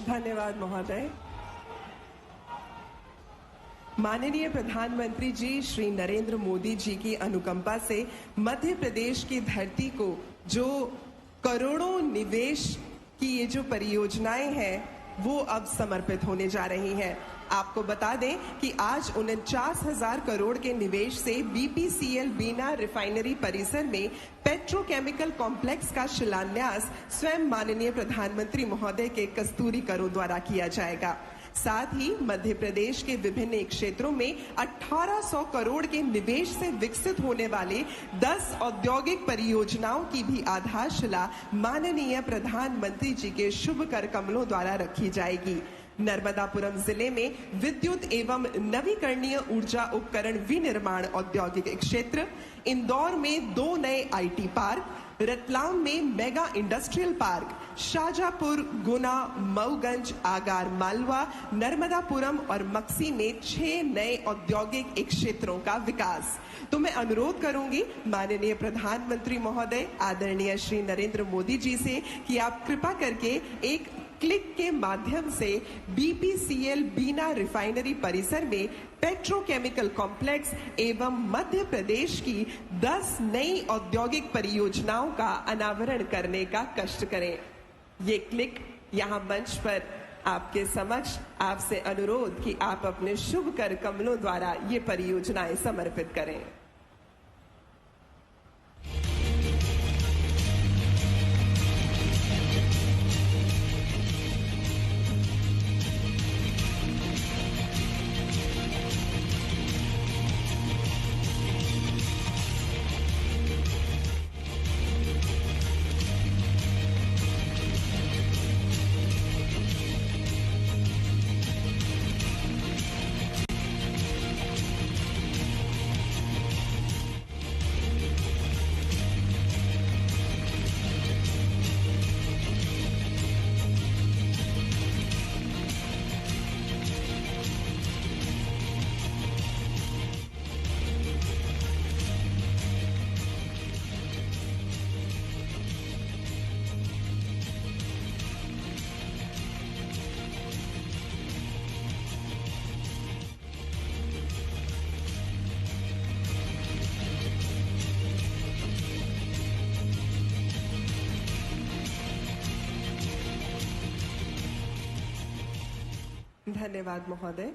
Speaker 2: धन्यवाद महोदय। माननीय प्रधानमंत्री जी श्री नरेंद्र मोदी जी की अनुकंपा से मध्य प्रदेश की धरती को जो करोड़ों निवेश की ये जो परियोजनाएं हैं वो अब समर्पित होने जा रही हैं। आपको बता दें कि आज 49,000 करोड़ के निवेश से बीपीसीएल बीना रिफाइनरी परिसर में पेट्रोकेमिकल कॉम्प्लेक्स का शिलान्यास स्वयं माननीय प्रधानमंत्री महोदय के कस्तूरी करों द्वारा किया जाएगा। साथ ही मध्य प्रदेश के विभिन्न क्षेत्रों में 1800 करोड़ के निवेश से विकसित होने वाले 10 औद्योगिक परियोजनाओं की भी आधारशिला माननीय प्रधानमंत्री जी के शुभ कर कमलों द्वारा रखी जाएगी। नर्मदापुरम जिले में विद्युत एवं नवीकरणीय ऊर्जा उपकरण विनिर्माण औद्योगिक क्षेत्र, इंदौर में 2 नए आईटी पार्क, रतलाम में मेगा इंडस्ट्रियल पार्क, शाजापुर, गुना, मऊगंज, आगार मालवा, नर्मदापुरम और मक्सी में 6 नए औद्योगिक क्षेत्रों का विकास। तो मैं अनुरोध करूंगी माननीय प्रधानमंत्री महोदय आदरणीय श्री नरेंद्र मोदी जी से कि आप कृपा करके एक क्लिक के माध्यम से बीपीसीएल बीना रिफाइनरी परिसर में पेट्रोकेमिकल कॉम्प्लेक्स एवं मध्य प्रदेश की 10 नई औद्योगिक परियोजनाओं का अनावरण करने का कष्ट करें। ये क्लिक यहाँ मंच पर आपके समक्ष आपसे अनुरोध कि आप अपने शुभ कर कमलों द्वारा ये परियोजनाएं समर्पित करें। धन्यवाद महोदय।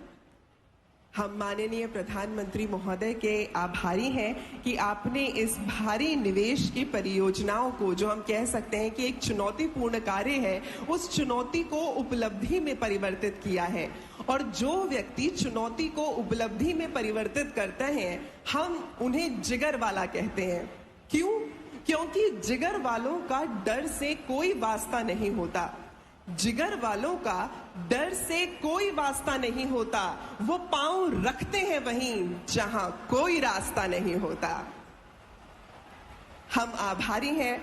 Speaker 2: हम माननीय प्रधानमंत्री महोदय के आभारी हैं कि आपने इस भारी निवेश की परियोजनाओं को, जो हम कह सकते हैं कि एक चुनौतीपूर्ण कार्य है, उस चुनौती को उपलब्धि में परिवर्तित किया है। और जो व्यक्ति चुनौती को उपलब्धि में परिवर्तित करते हैं, हम उन्हें जिगर वाला कहते हैं। क्यों? क्योंकि जिगर वालों का डर से कोई वास्ता नहीं होता। जिगर वालों का डर से कोई वास्ता नहीं होता। वो पांव रखते हैं वहीं जहां कोई रास्ता नहीं होता। हम आभारी हैं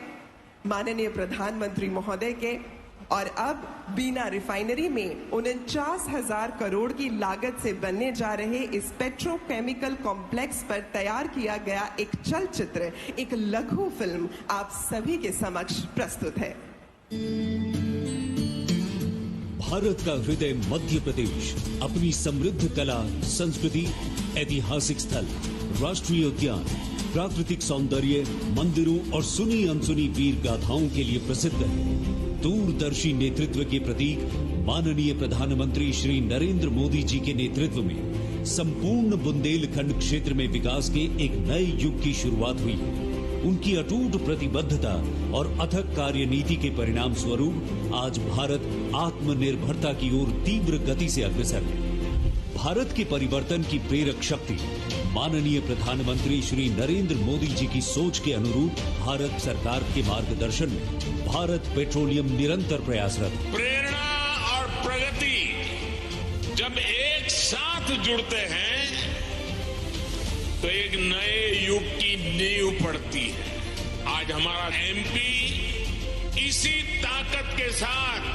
Speaker 2: माननीय प्रधानमंत्री महोदय के। और अब बीना रिफाइनरी में 49,000 करोड़ की लागत से बनने जा रहे इस पेट्रोकेमिकल कॉम्प्लेक्स पर तैयार किया गया एक चलचित्र, एक लघु फिल्म आप सभी के समक्ष प्रस्तुत है।
Speaker 5: भारत का हृदय मध्य प्रदेश अपनी समृद्ध कला, संस्कृति, ऐतिहासिक स्थल, राष्ट्रीय उद्यान, प्राकृतिक सौंदर्य, मंदिरों और सुनी अनसुनी वीर गाथाओं के लिए प्रसिद्ध है। दूरदर्शी नेतृत्व के प्रतीक माननीय प्रधानमंत्री श्री नरेंद्र मोदी जी के नेतृत्व में संपूर्ण बुंदेलखंड क्षेत्र में विकास के एक नए युग की शुरुआत हुई है। उनकी अटूट प्रतिबद्धता और अथक कार्यनीति के परिणाम स्वरूप आज भारत आत्मनिर्भरता की ओर तीव्र गति से अग्रसर है। भारत के परिवर्तन की प्रेरक शक्ति माननीय प्रधानमंत्री श्री नरेंद्र मोदी जी की सोच के अनुरूप भारत सरकार के मार्गदर्शन में भारत पेट्रोलियम निरंतर प्रयासरत है।
Speaker 3: प्रेरणा और प्रगति जब एक साथ जुड़ते हैं तो एक नए युग की नींव पड़ती है। आज हमारा एमपी इसी ताकत के साथ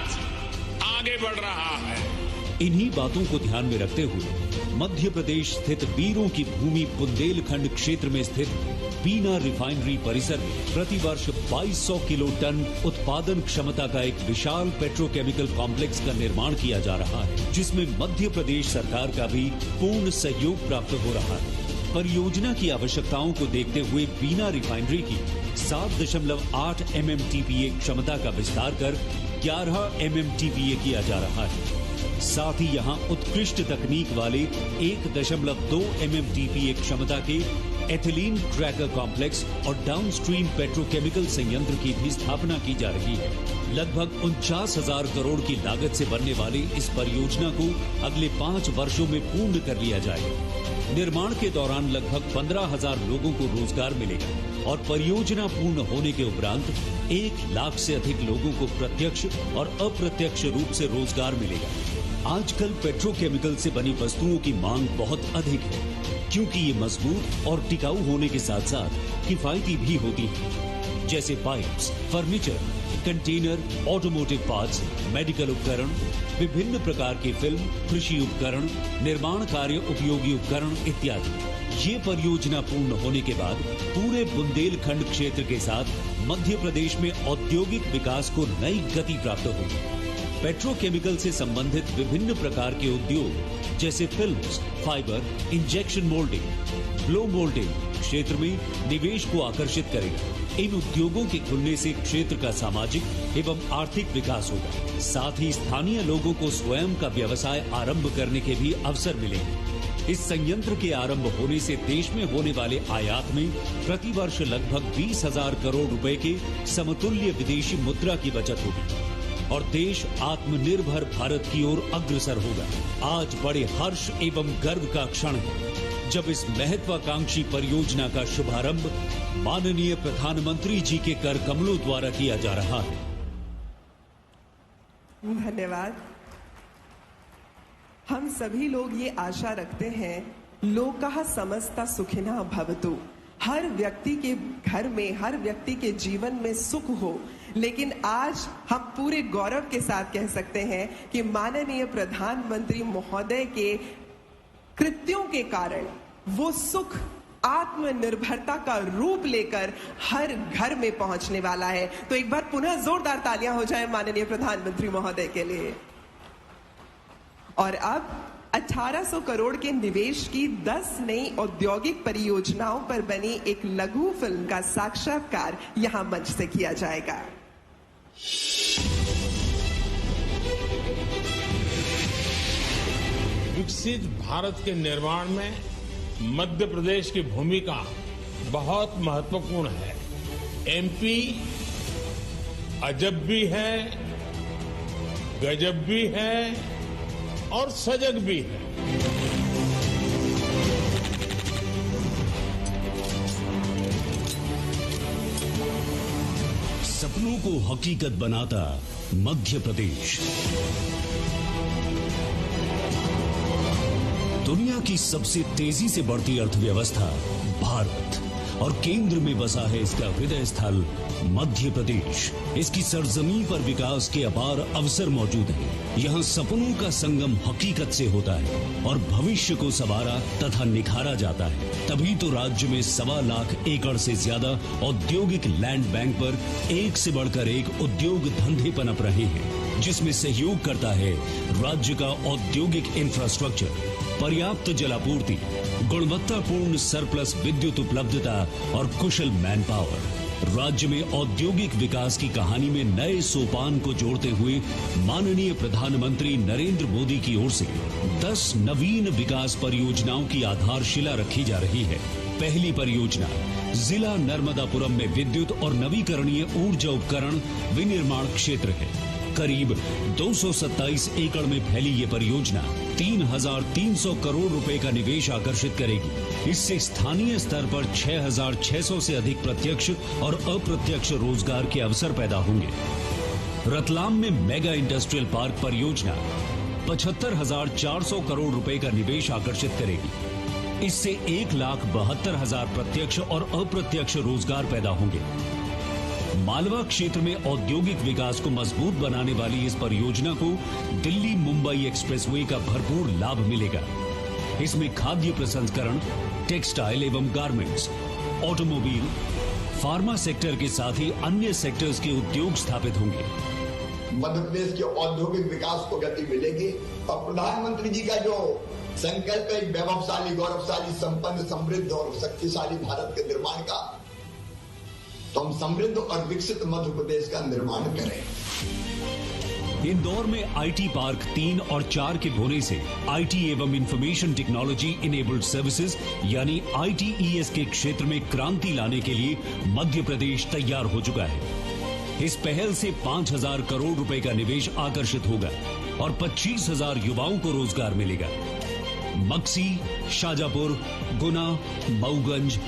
Speaker 3: आगे बढ़ रहा है।
Speaker 5: इन्हीं बातों को ध्यान में रखते हुए मध्य प्रदेश स्थित वीरों की भूमि बुंदेलखंड क्षेत्र में स्थित बीना रिफाइनरी परिसर में प्रतिवर्ष 2200 किलो टन उत्पादन क्षमता का एक विशाल पेट्रोकेमिकल कॉम्प्लेक्स का निर्माण किया जा रहा है, जिसमें मध्य प्रदेश सरकार का भी पूर्ण सहयोग प्राप्त हो रहा है। परियोजना की आवश्यकताओं को देखते हुए बीना रिफाइनरी की 7.8 MMTPA क्षमता का विस्तार कर 11 MMTPA किया जा रहा है। साथ ही यहां उत्कृष्ट तकनीक वाले 1.2 MMTPA क्षमता के एथिलीन क्रैकर कॉम्प्लेक्स और डाउनस्ट्रीम पेट्रोकेमिकल संयंत्र की भी स्थापना की जा रही है। लगभग 49,000 करोड़ की लागत से बनने वाली इस परियोजना को अगले 5 वर्षों में पूर्ण कर लिया जाएगा। निर्माण के दौरान लगभग 15,000 लोगों को रोजगार मिलेगा और परियोजना पूर्ण होने के उपरांत 1 लाख से अधिक लोगों को प्रत्यक्ष और अप्रत्यक्ष रूप से रोजगार मिलेगा। आजकल पेट्रोकेमिकल से बनी वस्तुओं की मांग बहुत अधिक है, क्योंकि ये मजबूत और टिकाऊ होने के साथ साथ किफायती भी होती है, जैसे pipes, furniture, container, automotive parts, medical उपकरण, विभिन्न प्रकार के फिल्म, कृषि उपकरण, निर्माण कार्य उपयोगी उपकरण इत्यादि। ये परियोजना पूर्ण होने के बाद पूरे बुंदेलखंड क्षेत्र के साथ मध्य प्रदेश में औद्योगिक विकास को नई गति प्राप्त होगी। पेट्रोकेमिकल से संबंधित विभिन्न प्रकार के उद्योग जैसे films, fibre, injection moulding, blow moulding क्षेत्र में निवेश को आकर्षित करेगा। इन उद्योगों के खुलने से क्षेत्र का सामाजिक एवं आर्थिक विकास होगा। साथ ही स्थानीय लोगों को स्वयं का व्यवसाय आरंभ करने के भी अवसर मिलेंगे। इस संयंत्र के आरंभ होने से देश में होने वाले आयात में प्रतिवर्ष लगभग 20,000 करोड़ रुपए के समतुल्य विदेशी मुद्रा की बचत होगी और देश आत्मनिर्भर भारत की ओर अग्रसर होगा। आज बड़े हर्ष एवं गर्व का क्षण है जब इस महत्वाकांक्षी परियोजना का शुभारंभ माननीय प्रधानमंत्री जी के कर कमलों द्वारा किया जा रहा है।
Speaker 2: धन्यवाद। हम सभी लोग ये आशा रखते हैं, लोकः समस्ता सुखिनः भवतु, हर व्यक्ति के घर में, हर व्यक्ति के जीवन में सुख हो। लेकिन आज हम पूरे गौरव के साथ कह सकते हैं कि माननीय प्रधानमंत्री महोदय के कृत्यों के कारण वो सुख आत्मनिर्भरता का रूप लेकर हर घर में पहुंचने वाला है। तो एक बार पुनः जोरदार तालियां हो जाएं माननीय प्रधानमंत्री महोदय के लिए। और अब 1800 करोड़ के निवेश की 10 नई औद्योगिक परियोजनाओं पर बनी एक लघु फिल्म का साक्षात्कार यहां मंच से किया जाएगा।
Speaker 6: विकसित भारत के निर्माण में मध्य प्रदेश की भूमिका बहुत महत्वपूर्ण है। एमपी अजब भी है, गजब भी है और सजग भी है।
Speaker 5: सपनों को हकीकत बनाता मध्य प्रदेश। दुनिया की सबसे तेजी से बढ़ती अर्थव्यवस्था भारत और केंद्र में बसा है इसका हृदय स्थल मध्य प्रदेश। इसकी सरजमीं पर विकास के अपार अवसर मौजूद हैं। यहाँ सपनों का संगम हकीकत से होता है और भविष्य को संवारा तथा निखारा जाता है। तभी तो राज्य में 1.25 लाख एकड़ से ज्यादा औद्योगिक लैंड बैंक पर एक से बढ़कर एक उद्योग धंधे पनप रहे हैं, जिसमें सहयोग करता है राज्य का औद्योगिक इंफ्रास्ट्रक्चर, पर्याप्त जलापूर्ति, गुणवत्तापूर्ण सरप्लस विद्युत उपलब्धता और कुशल मैन पावर। राज्य में औद्योगिक विकास की कहानी में नए सोपान को जोड़ते हुए माननीय प्रधानमंत्री नरेंद्र मोदी की ओर से 10 नवीन विकास परियोजनाओं की आधारशिला रखी जा रही है। पहली परियोजना जिला नर्मदापुरम में विद्युत और नवीकरणीय ऊर्जा उपकरण विनिर्माण क्षेत्र है। करीब 227 एकड़ में फैली ये परियोजना 3,300 करोड़ रुपए का निवेश आकर्षित करेगी। इससे स्थानीय स्तर पर 6,600 से अधिक प्रत्यक्ष और अप्रत्यक्ष रोजगार के अवसर पैदा होंगे। रतलाम में मेगा इंडस्ट्रियल पार्क परियोजना 75,400 करोड़ रुपए का निवेश आकर्षित करेगी। इससे 1,72,000 प्रत्यक्ष और अप्रत्यक्ष रोजगार पैदा होंगे। मालवा क्षेत्र में औद्योगिक विकास को मजबूत बनाने वाली इस परियोजना को दिल्ली मुंबई एक्सप्रेसवे का भरपूर लाभ मिलेगा। इसमें खाद्य प्रसंस्करण, टेक्सटाइल एवं गारमेंट्स, ऑटोमोबाइल, फार्मा सेक्टर के साथ ही अन्य सेक्टर्स के उद्योग स्थापित होंगे।
Speaker 4: मध्य प्रदेश के औद्योगिक विकास को गति मिलेगी और प्रधानमंत्री जी का जो संकल्प है वैभवशाली, गौरवशाली, संपन्न, समृद्ध और शक्तिशाली भारत के निर्माण का, तो हम समृद्ध और विकसित मध्य प्रदेश का निर्माण करें।
Speaker 5: इंदौर में आईटी पार्क 3 और 4 के होने से आईटी एवं इंफॉर्मेशन टेक्नोलॉजी इनेबल्ड सर्विसेज यानी ITES के क्षेत्र में क्रांति लाने के लिए मध्य प्रदेश तैयार हो चुका है। इस पहल से 5,000 करोड़ रुपए का निवेश आकर्षित होगा और 25,000 युवाओं को रोजगार मिलेगा। मक्सी, शाजापुर, गुना, मऊगंज,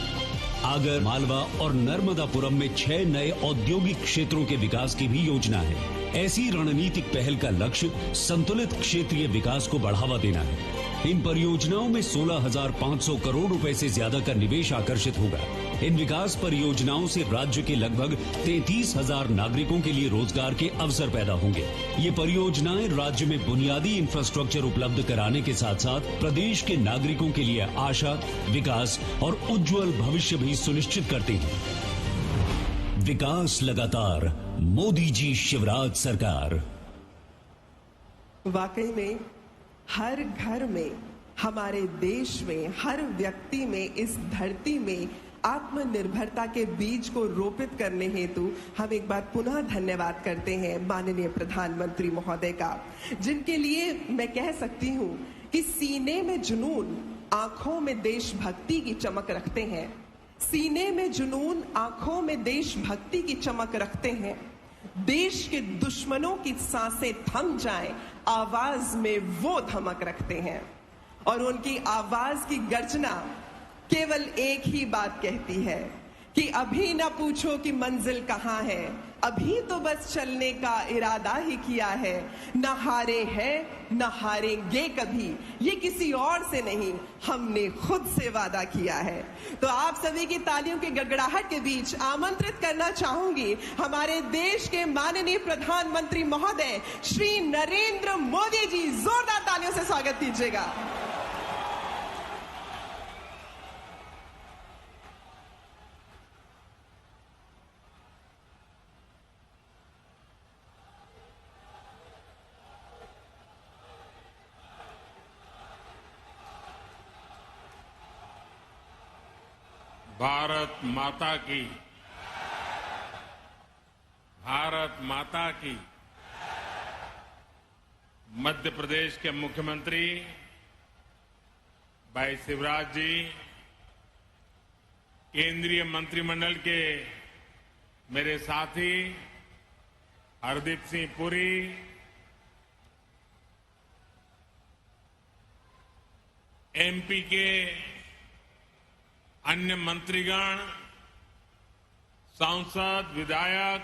Speaker 5: आगर, मालवा और नर्मदापुरम में 6 नए औद्योगिक क्षेत्रों के विकास की भी योजना है। ऐसी रणनीतिक पहल का लक्ष्य संतुलित क्षेत्रीय विकास को बढ़ावा देना है। इन परियोजनाओं में 16,500 करोड़ रुपए से ज्यादा का निवेश आकर्षित होगा। इन विकास परियोजनाओं से राज्य के लगभग 33,000 नागरिकों के लिए रोजगार के अवसर पैदा होंगे। ये परियोजनाएं राज्य में बुनियादी इंफ्रास्ट्रक्चर उपलब्ध कराने के साथ साथ प्रदेश के नागरिकों के लिए आशा, विकास और उज्जवल भविष्य भी सुनिश्चित करती हैं। विकास लगातार, मोदी जी शिवराज सरकार।
Speaker 2: वाकई में हर घर में, हमारे देश में, हर व्यक्ति में, इस धरती में आत्मनिर्भरता के बीज को रोपित करने हेतु हम एक बार पुनः धन्यवाद करते हैं माननीय प्रधानमंत्री महोदय का, जिनके लिए मैं कह सकती हूं कि सीने में जुनून, आंखों में देशभक्ति की चमक रखते हैं। सीने में जुनून, आंखों में देशभक्ति की चमक रखते हैं। देश के दुश्मनों की सांसें थम जाएं, आवाज में वो धमक रखते हैं और उनकी आवाज की गर्जना केवल एक ही बात कहती है कि अभी न पूछो कि मंजिल कहां है, अभी तो बस चलने का इरादा ही किया है। न हारे हैं न हारेंगे कभी, ये किसी और से नहीं, हमने खुद से वादा किया है। तो आप सभी की तालियों की गड़गड़ाहट के बीच आमंत्रित करना चाहूंगी हमारे देश के माननीय प्रधानमंत्री महोदय श्री नरेंद्र मोदी जी। जोरदार तालियों से स्वागत कीजिएगा।
Speaker 6: भारत माता की, भारत माता की। मध्य प्रदेश के मुख्यमंत्री भाई शिवराज जी, केंद्रीय मंत्रिमंडल के मेरे साथी हरदीप सिंह पुरी, एमपी के अन्य मंत्रीगण, सांसद, विधायक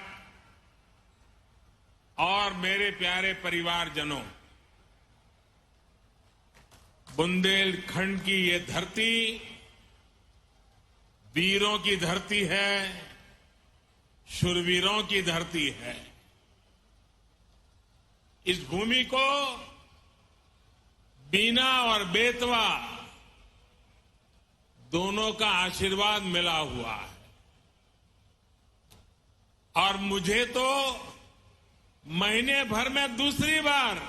Speaker 6: और मेरे प्यारे परिवारजनों, बुंदेलखंड की ये धरती वीरों की धरती है, शूरवीरों की धरती है। इस भूमि को बीना और बेतवा दोनों का आशीर्वाद मिला हुआ है और मुझे तो महीने भर में दूसरी बार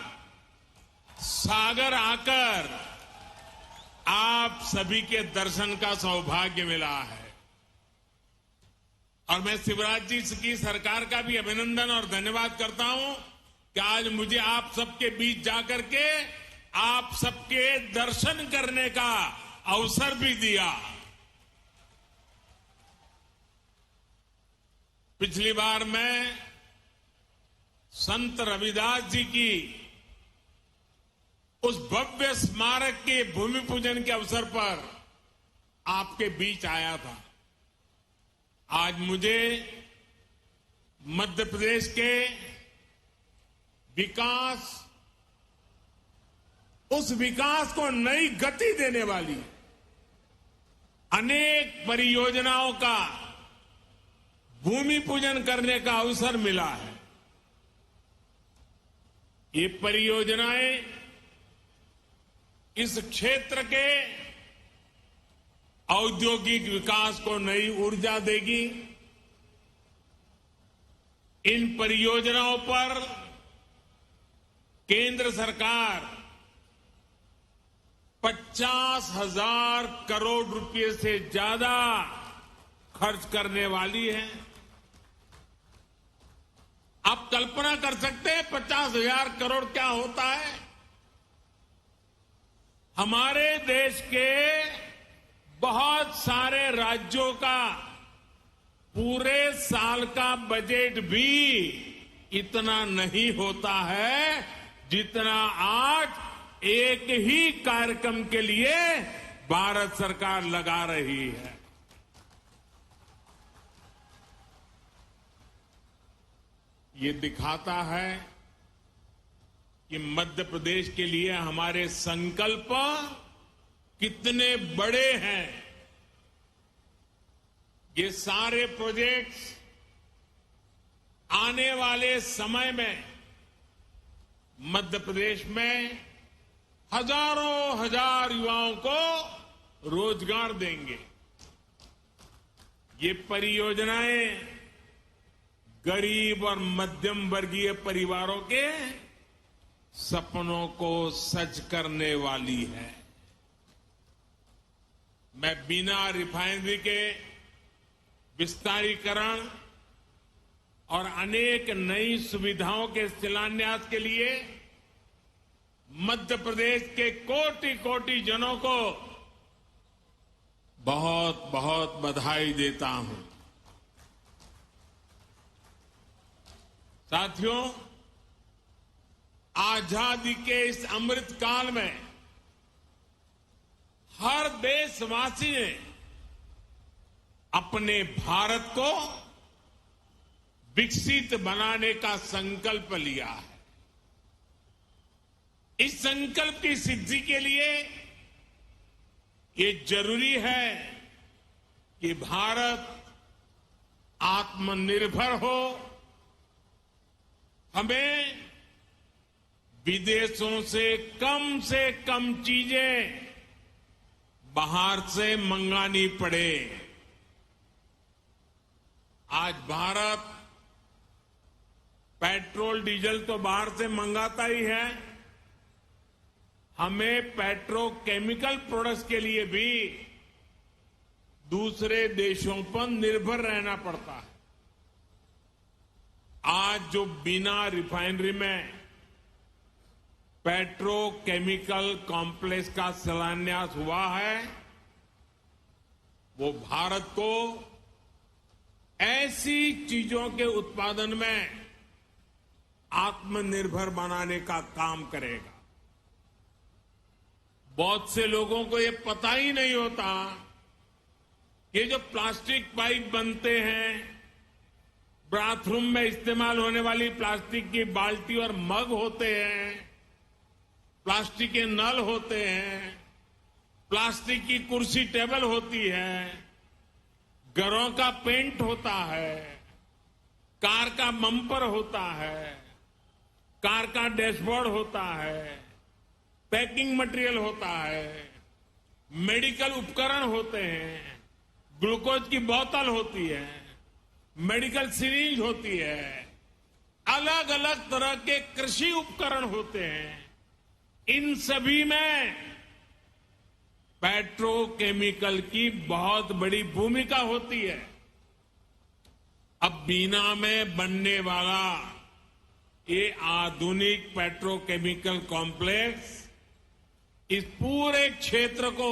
Speaker 6: सागर आकर आप सभी के दर्शन का सौभाग्य मिला है। और मैं शिवराज जी की सरकार का भी अभिनंदन और धन्यवाद करता हूं कि आज मुझे आप सबके बीच जाकर के आप सबके दर्शन करने का अवसर भी दिया। पिछली बार मैं संत रविदास जी की उस भव्य स्मारक के भूमि पूजन के अवसर पर आपके बीच आया था। आज मुझे मध्य प्रदेश के विकास, उस विकास को नई गति देने वाली अनेक परियोजनाओं का भूमि पूजन करने का अवसर मिला है। ये परियोजनाएं इस क्षेत्र के औद्योगिक विकास को नई ऊर्जा देगी। इन परियोजनाओं पर केंद्र सरकार 50,000 करोड़ रुपए से ज्यादा खर्च करने वाली है। आप कल्पना कर सकते हैं 50,000 करोड़ क्या होता है? हमारे देश के बहुत सारे राज्यों का पूरे साल का बजट भी इतना नहीं होता है जितना आज एक ही कार्यक्रम के लिए भारत सरकार लगा रही है। ये दिखाता है कि मध्य प्रदेश के लिए हमारे संकल्प कितने बड़े हैं। ये सारे प्रोजेक्ट्स आने वाले समय में मध्य प्रदेश में हजारों हजार युवाओं को रोजगार देंगे। ये परियोजनाएं गरीब और मध्यम वर्गीय परिवारों के सपनों को सच करने वाली है। मैं बीना रिफाइनरी के विस्तारीकरण और अनेक नई सुविधाओं के शिलान्यास के लिए मध्य प्रदेश के कोटि कोटि जनों को बहुत बहुत बधाई देता हूं। साथियों, आजादी के इस अमृत काल में हर देशवासी ने अपने भारत को विकसित बनाने का संकल्प लिया है। इस संकल्प की सिद्धि के लिए ये जरूरी है कि भारत आत्मनिर्भर हो। हमें विदेशों से कम चीजें बाहर से मंगानी पड़े। आज भारत पेट्रोल डीजल तो बाहर से मंगाता ही है, हमें पेट्रोकेमिकल प्रोडक्ट्स के लिए भी दूसरे देशों पर निर्भर रहना पड़ता है। आज जो बिना रिफाइनरी में पेट्रोकेमिकल कॉम्प्लेक्स का शिलान्यास हुआ है, वो भारत को ऐसी चीजों के उत्पादन में आत्मनिर्भर बनाने का काम करेगा। बहुत से लोगों को ये पता ही नहीं होता, ये जो प्लास्टिक पाइप बनते हैं, बाथरूम में इस्तेमाल होने वाली प्लास्टिक की बाल्टी और मग होते हैं, प्लास्टिक के नल होते हैं, प्लास्टिक की कुर्सी टेबल होती है, घरों का पेंट होता है, कार का बम्पर होता है, कार का डैशबोर्ड होता है, पैकिंग मटेरियल होता है, मेडिकल उपकरण होते हैं, ग्लूकोज की बोतल होती है, मेडिकल सिरिंज होती है, अलग अलग तरह के कृषि उपकरण होते हैं। इन सभी में पेट्रोकेमिकल की बहुत बड़ी भूमिका होती है। अब बीना में बनने वाला ये आधुनिक पेट्रोकेमिकल कॉम्प्लेक्स इस पूरे क्षेत्र को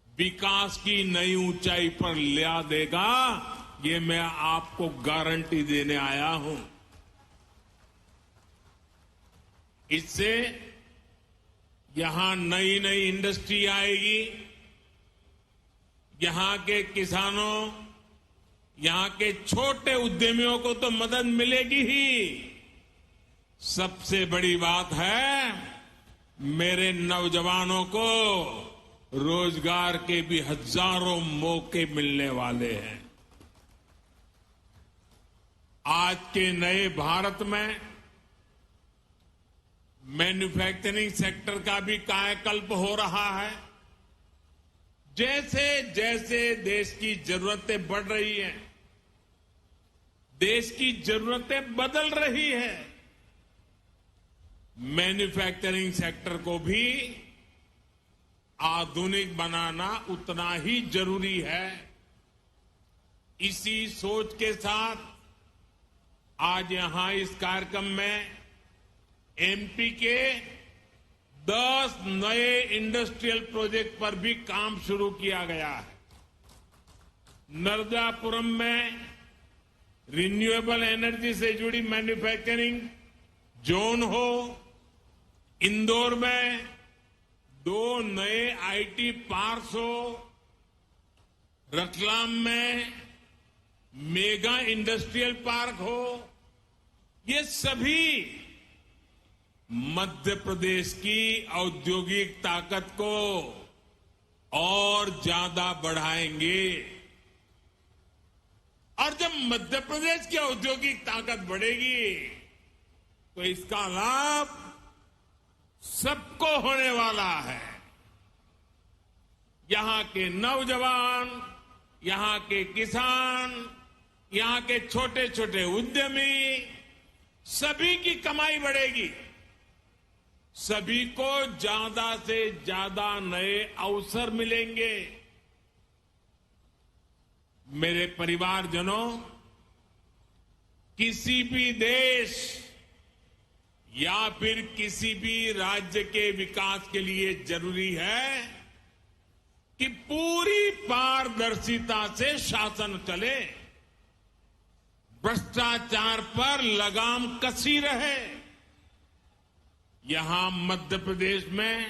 Speaker 6: विकास की नई ऊंचाई पर ले देगा, ये मैं आपको गारंटी देने आया हूं। इससे यहां नई नई इंडस्ट्री आएगी, यहां के किसानों, यहां के छोटे उद्यमियों को तो मदद मिलेगी ही, सबसे बड़ी बात है मेरे नौजवानों को रोजगार के भी हजारों मौके मिलने वाले हैं। आज के नए भारत में मैन्युफैक्चरिंग सेक्टर का भी कायाकल्प हो रहा है। जैसे जैसे देश की जरूरतें बढ़ रही हैं, देश की जरूरतें बदल रही है, मैन्युफैक्चरिंग सेक्टर को भी आधुनिक बनाना उतना ही जरूरी है। इसी सोच के साथ आज यहां इस कार्यक्रम में एमपी के 10 नए इंडस्ट्रियल प्रोजेक्ट पर भी काम शुरू किया गया है। नर्मदापुरम में रिन्यूएबल एनर्जी से जुड़ी मैन्युफैक्चरिंग जोन हो, इंदौर में 2 नए आईटी पार्क्स हो, रतलाम में मेगा इंडस्ट्रियल पार्क हो, ये सभी मध्य प्रदेश की औद्योगिक ताकत को और ज्यादा बढ़ाएंगे। और जब मध्य प्रदेश की औद्योगिक ताकत बढ़ेगी तो इसका लाभ सबको होने वाला है। यहां के नौजवान, यहां के किसान, यहां के छोटे छोटे उद्यमी, सभी की कमाई बढ़ेगी, सभी को ज्यादा से ज्यादा नए अवसर मिलेंगे। मेरे परिवारजनों, किसी भी देश या फिर किसी भी राज्य के विकास के लिए जरूरी है कि पूरी पारदर्शिता से शासन चले, भ्रष्टाचार पर लगाम कसी रहे। यहां मध्य प्रदेश में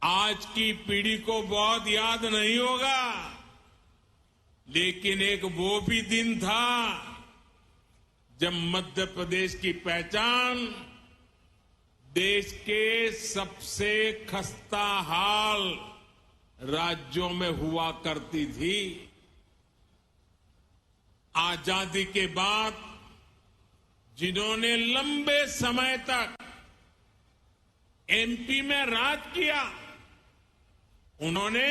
Speaker 6: आज की पीढ़ी को बहुत याद नहीं होगा, लेकिन एक वो भी दिन था जब मध्य प्रदेश की पहचान देश के सबसे खस्ता हाल राज्यों में हुआ करती थी। आजादी के बाद जिन्होंने लंबे समय तक एमपी में राज किया, उन्होंने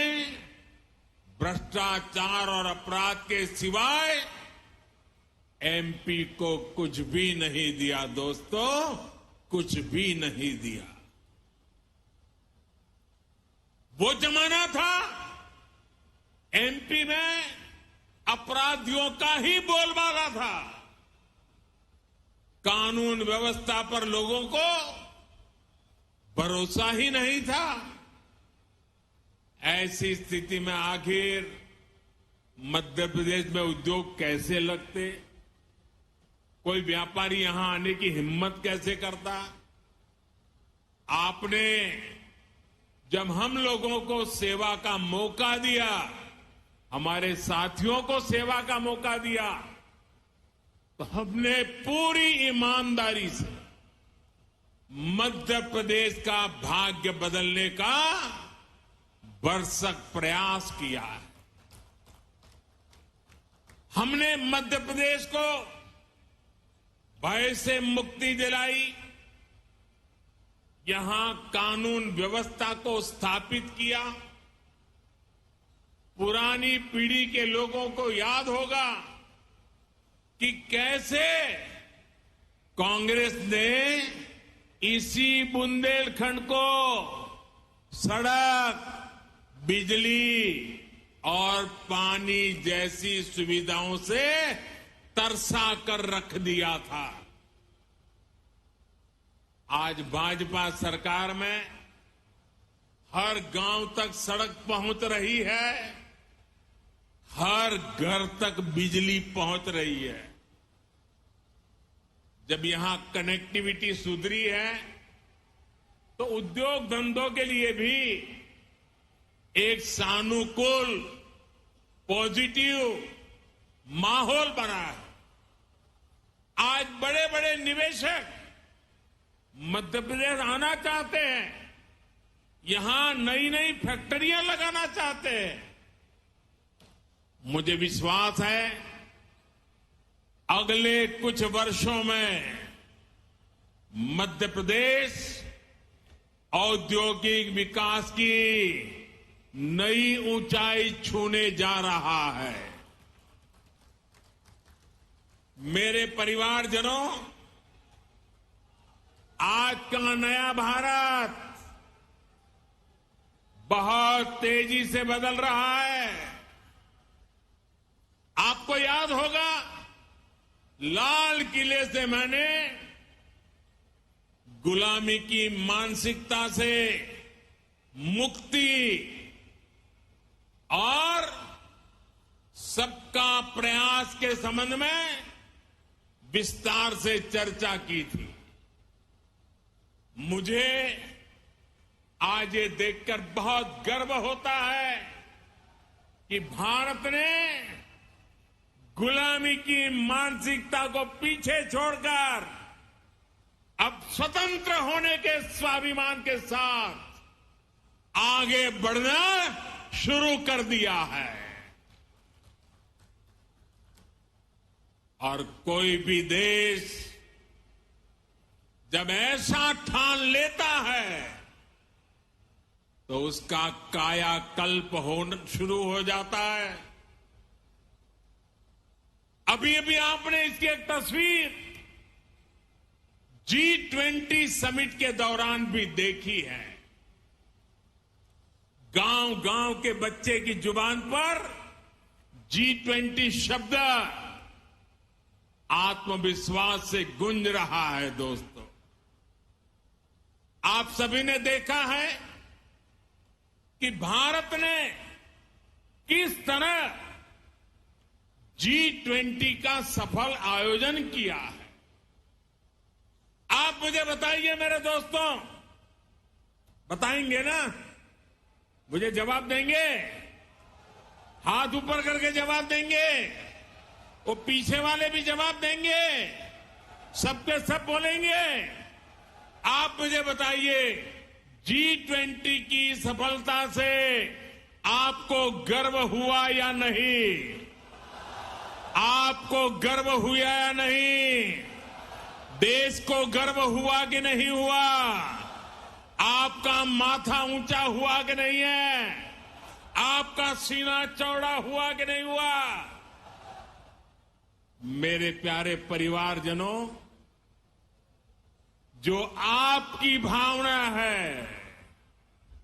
Speaker 6: भ्रष्टाचार और अपराध के सिवाय एमपी को कुछ भी नहीं दिया। दोस्तों, कुछ भी नहीं दिया। वो जमाना था एमपी में अपराधियों का ही बोलबाला था। कानून व्यवस्था पर लोगों को भरोसा ही नहीं था। ऐसी स्थिति में आखिर मध्य प्रदेश में उद्योग कैसे लगते, कोई व्यापारी यहां आने की हिम्मत कैसे करता। आपने जब हम लोगों को सेवा का मौका दिया, हमारे साथियों को सेवा का मौका दिया, तो हमने पूरी ईमानदारी से मध्य प्रदेश का भाग्य बदलने का भरसक प्रयास किया है। हमने मध्य प्रदेश को भय से मुक्ति दिलाई, यहां कानून व्यवस्था को स्थापित किया। पुरानी पीढ़ी के लोगों को याद होगा कि कैसे कांग्रेस ने इसी बुंदेलखंड को सड़क, बिजली और पानी जैसी सुविधाओं से तरसा कर रख दिया था। आज भाजपा सरकार में हर गांव तक सड़क पहुंच रही है, हर घर तक बिजली पहुंच रही है। जब यहां कनेक्टिविटी सुधरी है तो उद्योग धंधों के लिए भी एक सानुकूल, पॉजिटिव माहौल बना है। आज बड़े बड़े निवेशक मध्य प्रदेश आना चाहते हैं, यहां नई नई फैक्ट्रियां लगाना चाहते हैं। मुझे विश्वास है अगले कुछ वर्षों में मध्य प्रदेश औद्योगिक विकास की नई ऊंचाई छूने जा रहा है। मेरे परिवारजनों, आज का नया भारत बहुत तेजी से बदल रहा है। आपको याद होगा, लाल किले से मैंने गुलामी की मानसिकता से मुक्ति और सबका प्रयास के संबंध में विस्तार से चर्चा की थी। मुझे आज ये देखकर बहुत गर्व होता है कि भारत ने गुलामी की मानसिकता को पीछे छोड़कर अब स्वतंत्र होने के स्वाभिमान के साथ आगे बढ़ना शुरू कर दिया है। और कोई भी देश जब ऐसा ठान लेता है तो उसका कायाकल्प होना शुरू हो जाता है। अभी अभी आपने इसकी एक तस्वीर G20 समिट के दौरान भी देखी है। गांव गांव के बच्चे की जुबान पर G20 शब्द आत्मविश्वास से गूंज रहा है। दोस्तों, आप सभी ने देखा है कि भारत ने किस तरह G20 का सफल आयोजन किया है। आप मुझे बताइए मेरे दोस्तों, बताएंगे ना? मुझे जवाब देंगे? हाथ ऊपर करके जवाब देंगे? वो पीछे वाले भी जवाब देंगे? सबके सब बोलेंगे? आप मुझे बताइए, G20 की सफलता से आपको गर्व हुआ या नहीं? आपको गर्व हुआ या नहीं? देश को गर्व हुआ कि नहीं हुआ? आपका माथा ऊंचा हुआ कि नहीं है? आपका सीना चौड़ा हुआ कि नहीं हुआ? मेरे प्यारे परिवारजनों, जो आपकी भावना है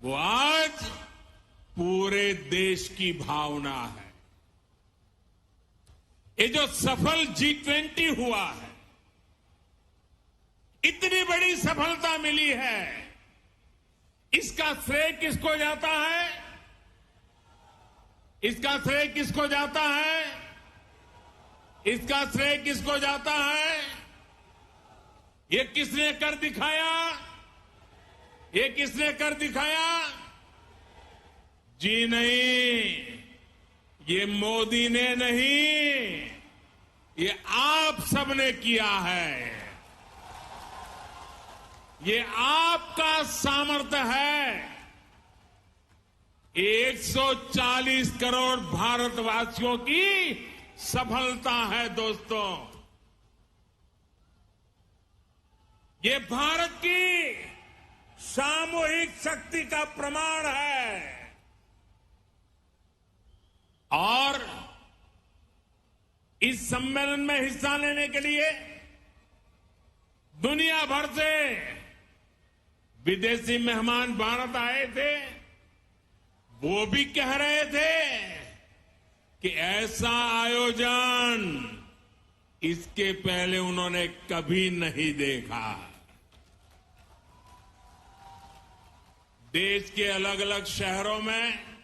Speaker 6: वो आज पूरे देश की भावना है। ये जो सफल G20 हुआ है, इतनी बड़ी सफलता मिली है, इसका श्रेय किसको जाता है? इसका श्रेय किसको जाता है? इसका श्रेय किसको जाता है? ये किसने कर दिखाया? ये किसने कर दिखाया? जी नहीं, ये मोदी ने नहीं, ये आप सबने किया है। ये आपका सामर्थ्य है। 140 करोड़ भारतवासियों की सफलता है दोस्तों। ये भारत की सामूहिक शक्ति का प्रमाण है। और इस सम्मेलन में हिस्सा लेने के लिए दुनिया भर से विदेशी मेहमान भारत आए थे। वो भी कह रहे थे कि ऐसा आयोजन इसके पहले उन्होंने कभी नहीं देखा। देश के अलग अलग शहरों में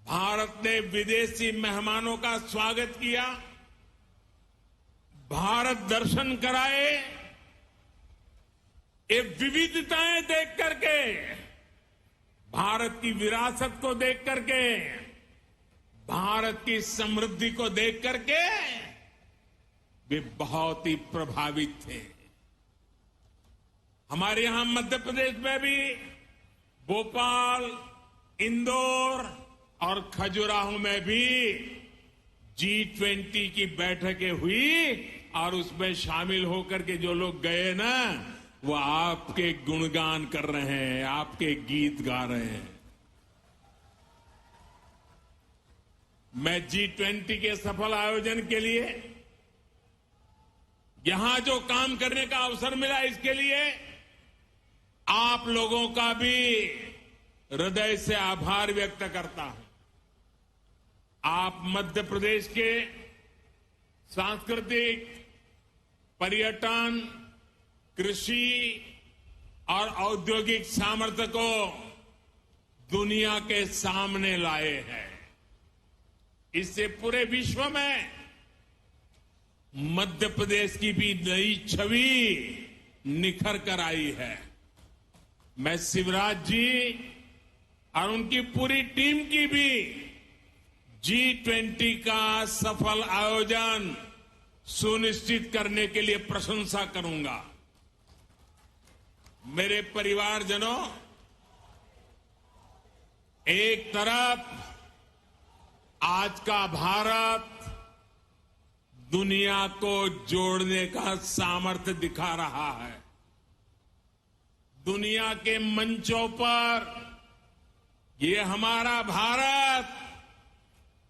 Speaker 6: भारत ने विदेशी मेहमानों का स्वागत किया, भारत दर्शन कराए। ये विविधताएं देख करके, भारत की विरासत को देख करके, भारत की समृद्धि को देख करके वे बहुत ही प्रभावित थे। हमारे यहां मध्य प्रदेश में भी भोपाल, इंदौर और खजुराहो में भी G20 की बैठकें हुई और उसमें शामिल होकर के जो लोग गए ना, वो आपके गुणगान कर रहे हैं, आपके गीत गा रहे हैं। मैं G20 के सफल आयोजन के लिए यहां जो काम करने का अवसर मिला, इसके लिए आप लोगों का भी हृदय से आभार व्यक्त करता हूं। आप मध्य प्रदेश के सांस्कृतिक, पर्यटन, कृषि और औद्योगिक सामर्थ्य को दुनिया के सामने लाए हैं। इससे पूरे विश्व में मध्य प्रदेश की भी नई छवि निखर कर आई है। मैं शिवराज जी और उनकी पूरी टीम की भी G20 का सफल आयोजन सुनिश्चित करने के लिए प्रशंसा करूंगा। मेरे परिवारजनों, एक तरफ आज का भारत दुनिया को जोड़ने का सामर्थ्य दिखा रहा है। दुनिया के मंचों पर ये हमारा भारत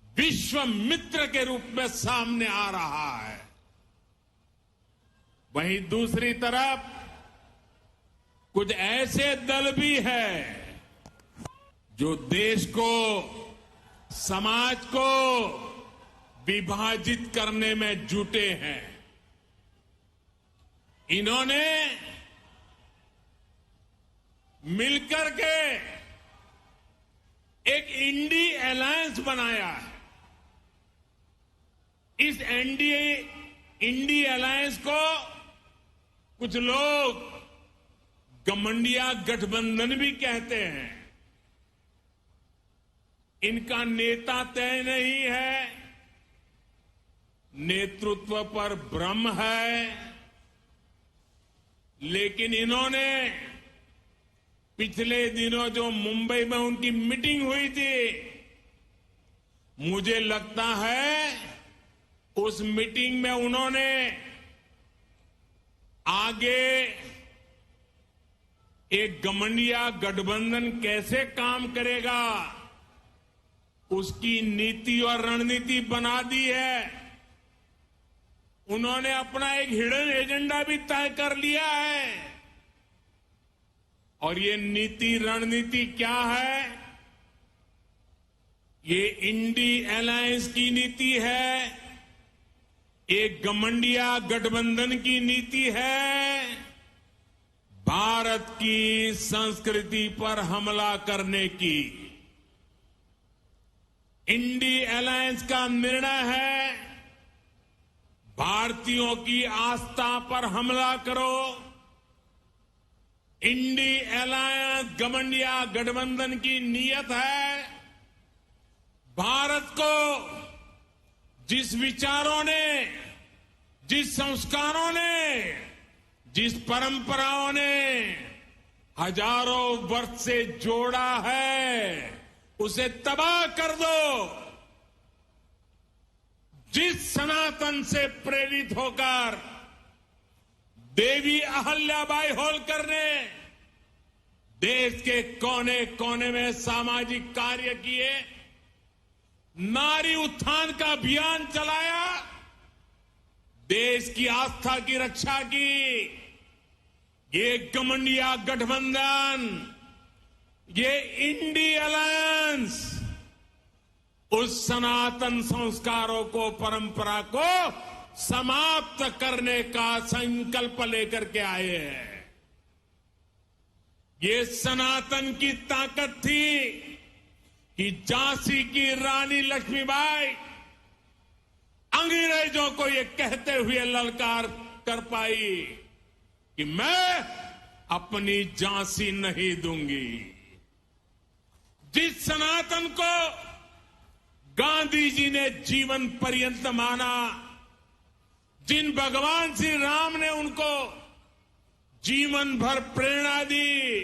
Speaker 6: विश्व मित्र के रूप में सामने आ रहा है। वहीं दूसरी तरफ कुछ ऐसे दल भी हैं जो देश को, समाज को विभाजित करने में जुटे हैं। इन्होंने मिलकर के एक इंडी अलायंस बनाया है। इस इंडी अलायंस को कुछ लोग गठबंधन गठबंधन भी कहते हैं। इनका नेता तय नहीं है, नेतृत्व पर भ्रम है, लेकिन इन्होंने पिछले दिनों जो मुंबई में उनकी मीटिंग हुई थी, मुझे लगता है उस मीटिंग में उन्होंने आगे एक गठबंधन कैसे काम करेगा उसकी नीति और रणनीति बना दी है। उन्होंने अपना एक हिडन एजेंडा भी तय कर लिया है। और ये नीति रणनीति क्या है? ये इंडी अलायंस की नीति है, एक गठबंधन की नीति है, भारत की संस्कृति पर हमला करने की। इंडी अलायंस का निर्णय है भारतीयों की आस्था पर हमला करो। इंडी अलायंस गठबंधन गठबंधन की नीयत है भारत को जिस विचारों ने, जिस संस्कारों ने, जिस परंपराओं ने हजारों वर्ष से जोड़ा है उसे तबाह कर दो। जिस सनातन से प्रेरित होकर देवी अहल्याबाई होलकर ने देश के कोने कोने में सामाजिक कार्य किए, नारी उत्थान का अभियान चलाया, देश की आस्था की रक्षा की, ये गठबंधन गठबंधन, ये इंडी अलायंस उस सनातन संस्कारों को, परंपरा को समाप्त करने का संकल्प लेकर के आए हैं। ये सनातन की ताकत थी कि झांसी की रानी लक्ष्मीबाई अंग्रेजों को ये कहते हुए ललकार कर पाई कि मैं अपनी झांसी नहीं दूंगी। जिस सनातन को गांधी जी ने जीवन पर्यंत माना, जिन भगवान श्री राम ने उनको जीवन भर प्रेरणा दी,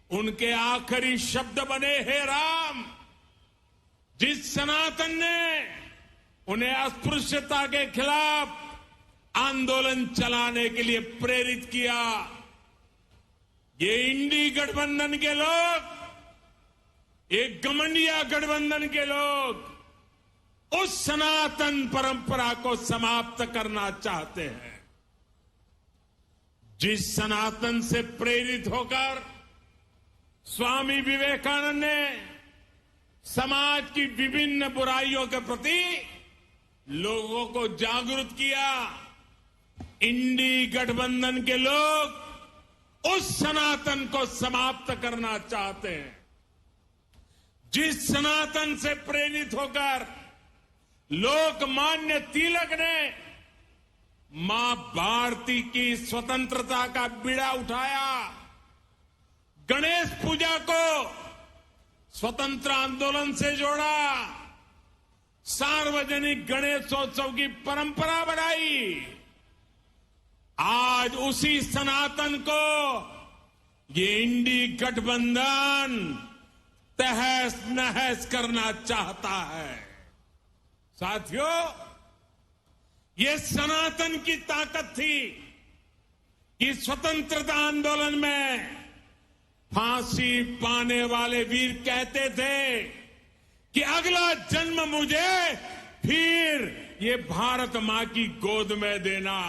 Speaker 6: उनके आखिरी शब्द बने हे राम। जिस सनातन ने उन्हें अस्पृश्यता के खिलाफ आंदोलन चलाने के लिए प्रेरित किया, ये इंडी गठबंधन के लोग, ये गठबंधन गठबंधन के लोग उस सनातन परंपरा को समाप्त करना चाहते हैं। जिस सनातन से प्रेरित होकर स्वामी विवेकानंद ने समाज की विभिन्न बुराइयों के प्रति लोगों को जागरूक किया, इंडी गठबंधन के लोग उस सनातन को समाप्त करना चाहते हैं। जिस सनातन से प्रेरित होकर लोकमान्य तिलक ने मां भारती की स्वतंत्रता का बीड़ा उठाया, गणेश पूजा को स्वतंत्र आंदोलन से जोड़ा, सार्वजनिक गणेशोत्सव की परंपरा बढ़ाई, आज उसी सनातन को ये इंडी गठबंधन तहस नहस करना चाहता है। साथियों, ये सनातन की ताकत थी कि स्वतंत्रता आंदोलन में फांसी पाने वाले वीर कहते थे कि अगला जन्म मुझे फिर ये भारत मां की गोद में देना।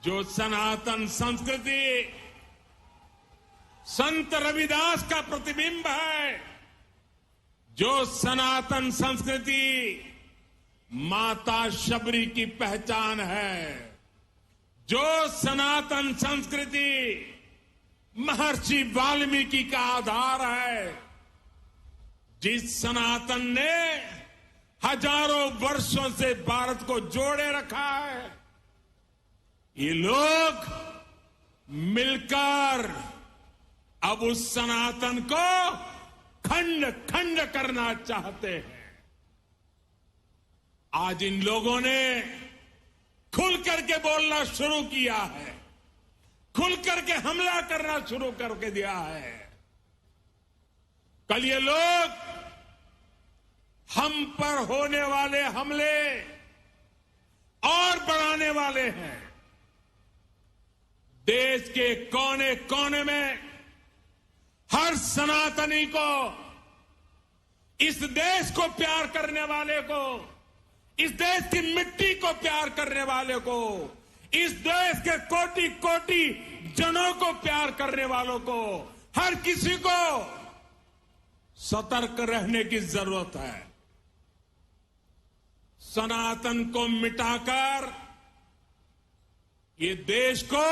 Speaker 6: जो सनातन संस्कृति संत रविदास का प्रतिबिंब है, जो सनातन संस्कृति माता शबरी की पहचान है, जो सनातन संस्कृति महर्षि वाल्मीकि का आधार है, जिस सनातन ने हजारों वर्षों से भारत को जोड़े रखा है, ये लोग मिलकर अब उस सनातन को खंड खंड करना चाहते हैं। आज इन लोगों ने खुल करके बोलना शुरू किया है, खुल करके हमला करना शुरू करके दिया है। कल ये लोग हम पर होने वाले हमले और बढ़ाने वाले हैं। देश के कोने कोने में हर सनातनी को, इस देश को प्यार करने वाले को, इस देश की मिट्टी को प्यार करने वाले को, इस देश के कोटि कोटि जनों को प्यार करने वालों को, हर किसी को सतर्क रहने की जरूरत है। सनातन को मिटाकर ये देश को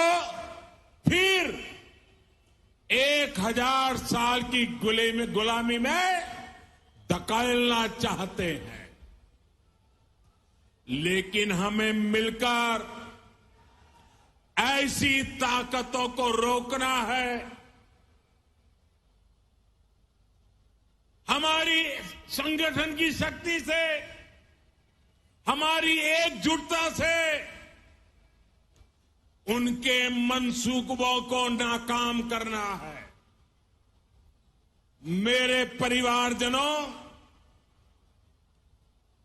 Speaker 6: फिर 1000 साल की गुलामी में धकेलना चाहते हैं। लेकिन हमें मिलकर ऐसी ताकतों को रोकना है। हमारी संगठन की शक्ति से, हमारी एकजुटता से उनके मंसूबों को नाकाम करना है। मेरे परिवारजनों,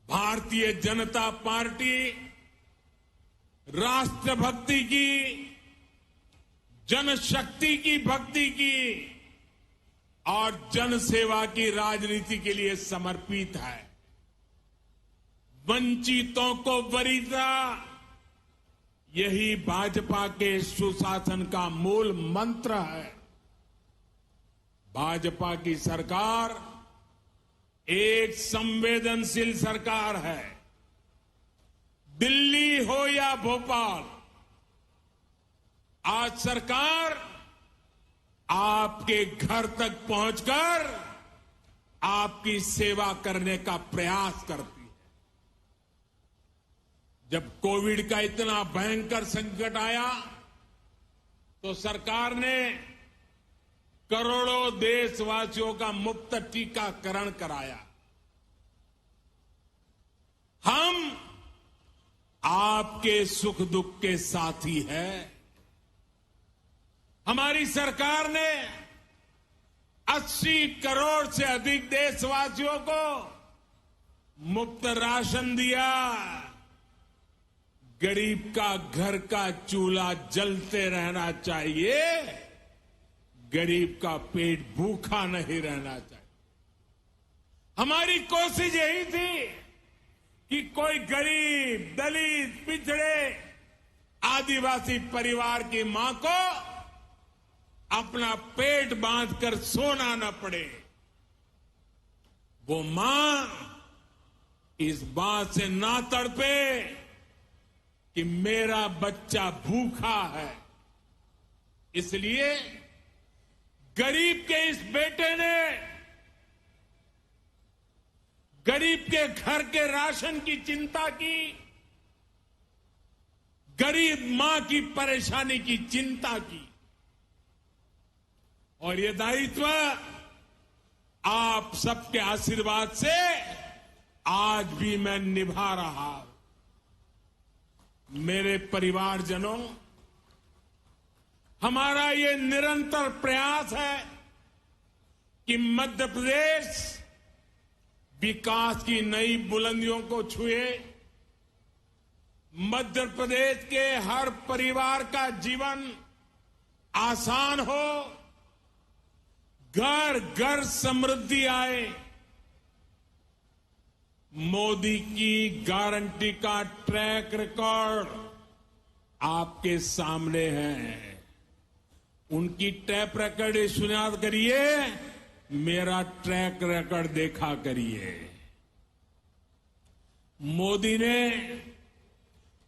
Speaker 6: भारतीय जनता पार्टी राष्ट्रभक्ति की, जनशक्ति की भक्ति की और जनसेवा की राजनीति के लिए समर्पित है। वंचितों को वरीयता, यही भाजपा के सुशासन का मूल मंत्र है। भाजपा की सरकार एक संवेदनशील सरकार है। दिल्ली हो या भोपाल, आज सरकार आपके घर तक पहुंचकर आपकी सेवा करने का प्रयास करती है। जब कोविड का इतना भयंकर संकट आया तो सरकार ने करोड़ों देशवासियों का मुफ्त टीकाकरण कराया। हम आपके सुख दुख के साथी हैं। हमारी सरकार ने 80 करोड़ से अधिक देशवासियों को मुफ्त राशन दिया। गरीब का घर का चूल्हा जलते रहना चाहिए, गरीब का पेट भूखा नहीं रहना चाहिए। हमारी कोशिश यही थी कि कोई गरीब, दलित, पिछड़े, आदिवासी परिवार की मां को अपना पेट बांधकर सोना न पड़े। वो मां इस बात से ना तड़पे कि मेरा बच्चा भूखा है। इसलिए गरीब के इस बेटे ने गरीब के घर के राशन की चिंता की, गरीब मां की परेशानी की चिंता की, और ये दायित्व आप सबके आशीर्वाद से आज भी मैं निभा रहा हूं। मेरे परिवारजनों, हमारा ये निरंतर प्रयास है कि मध्य प्रदेश विकास की नई बुलंदियों को छुए, मध्य प्रदेश के हर परिवार का जीवन आसान हो, घर घर समृद्धि आए। मोदी की गारंटी का ट्रैक रिकॉर्ड आपके सामने है। उनकी टैप रिकॉर्ड सुनियाद करिए, मेरा ट्रैक रिकॉर्ड देखा करिए। मोदी ने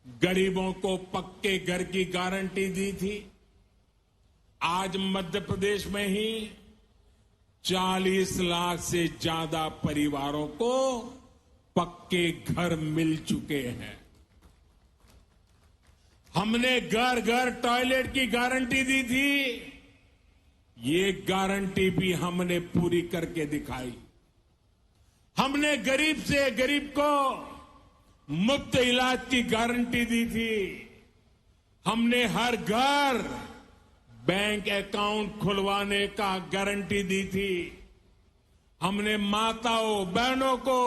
Speaker 6: गरीबों को पक्के घर की गारंटी दी थी। आज मध्य प्रदेश में ही 40 लाख से ज्यादा परिवारों को पक्के घर मिल चुके हैं। हमने घर घर टॉयलेट की गारंटी दी थी, ये गारंटी भी हमने पूरी करके दिखाई। हमने गरीब से गरीब को मुफ्त इलाज की गारंटी दी थी। हमने हर घर बैंक अकाउंट खुलवाने का गारंटी दी थी। हमने माताओं बहनों को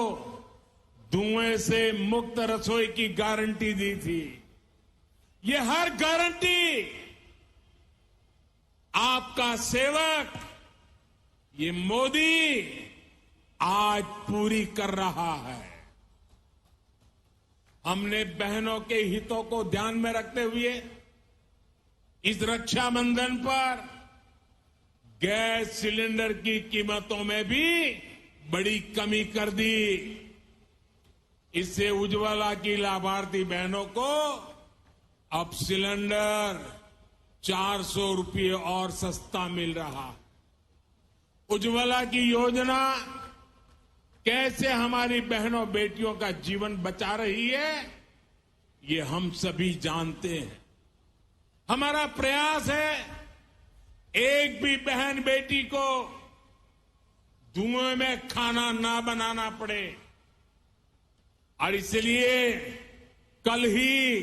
Speaker 6: धुएं से मुक्त रसोई की गारंटी दी थी। ये हर गारंटी आपका सेवक, ये मोदी आज पूरी कर रहा है। हमने बहनों के हितों को ध्यान में रखते हुए इस रक्षाबंधन पर गैस सिलेंडर की कीमतों में भी बड़ी कमी कर दी। इससे उज्ज्वला की लाभार्थी बहनों को अब सिलेंडर 400 रुपये और सस्ता मिल रहा। उज्ज्वला की योजना कैसे हमारी बहनों बेटियों का जीवन बचा रही है, ये हम सभी जानते हैं। हमारा प्रयास है एक भी बहन बेटी को धुएं में खाना ना बनाना पड़े, और इसलिए कल ही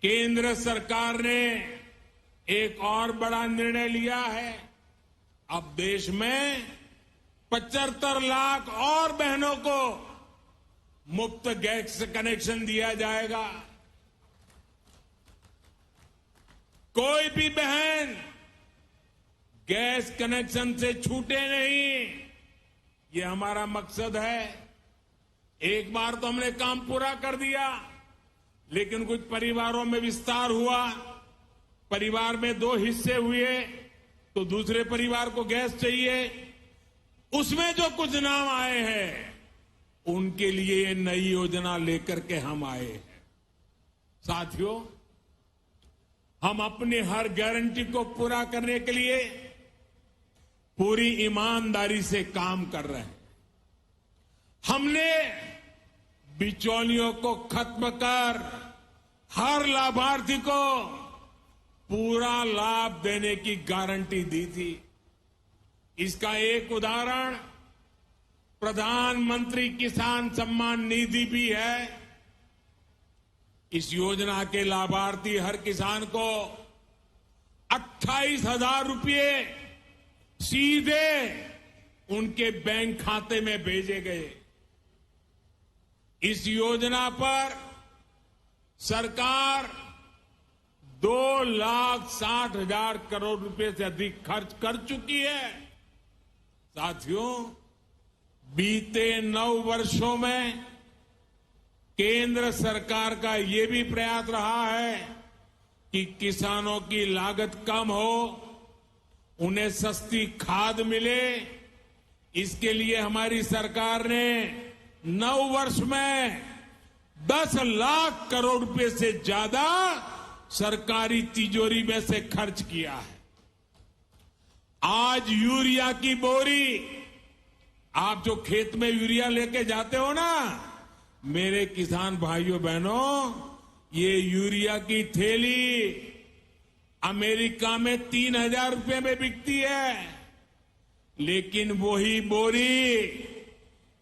Speaker 6: केंद्र सरकार ने एक और बड़ा निर्णय लिया है। अब देश में 75 लाख और बहनों को मुफ्त गैस कनेक्शन दिया जाएगा। कोई भी बहन गैस कनेक्शन से छूटे नहीं, ये हमारा मकसद है। एक बार तो हमने काम पूरा कर दिया, लेकिन कुछ परिवारों में विस्तार हुआ, परिवार में 2 हिस्से हुए, तो दूसरे परिवार को गैस चाहिए। उसमें जो कुछ नाम आए हैं, उनके लिए ये नई योजना लेकर के हम आए हैं। साथियों, हम अपनी हर गारंटी को पूरा करने के लिए पूरी ईमानदारी से काम कर रहे हैं। हमने बिचौलियों को खत्म कर हर लाभार्थी को पूरा लाभ देने की गारंटी दी थी। इसका एक उदाहरण प्रधानमंत्री किसान सम्मान निधि भी है। इस योजना के लाभार्थी हर किसान को 28,000 रुपये सीधे उनके बैंक खाते में भेजे गए। इस योजना पर सरकार 2,60,000 करोड़ रुपए से अधिक खर्च कर चुकी है। साथियों, बीते 9 वर्षों में केंद्र सरकार का ये भी प्रयास रहा है कि किसानों की लागत कम हो, उन्हें सस्ती खाद मिले। इसके लिए हमारी सरकार ने 9 वर्ष में 10 लाख करोड़ रुपए से ज्यादा सरकारी तिजोरी में से खर्च किया है। आज यूरिया की बोरी, आप जो खेत में यूरिया लेके जाते हो ना, मेरे किसान भाइयों बहनों, ये यूरिया की थैली अमेरिका में 3,000 रुपए में बिकती है, लेकिन वही बोरी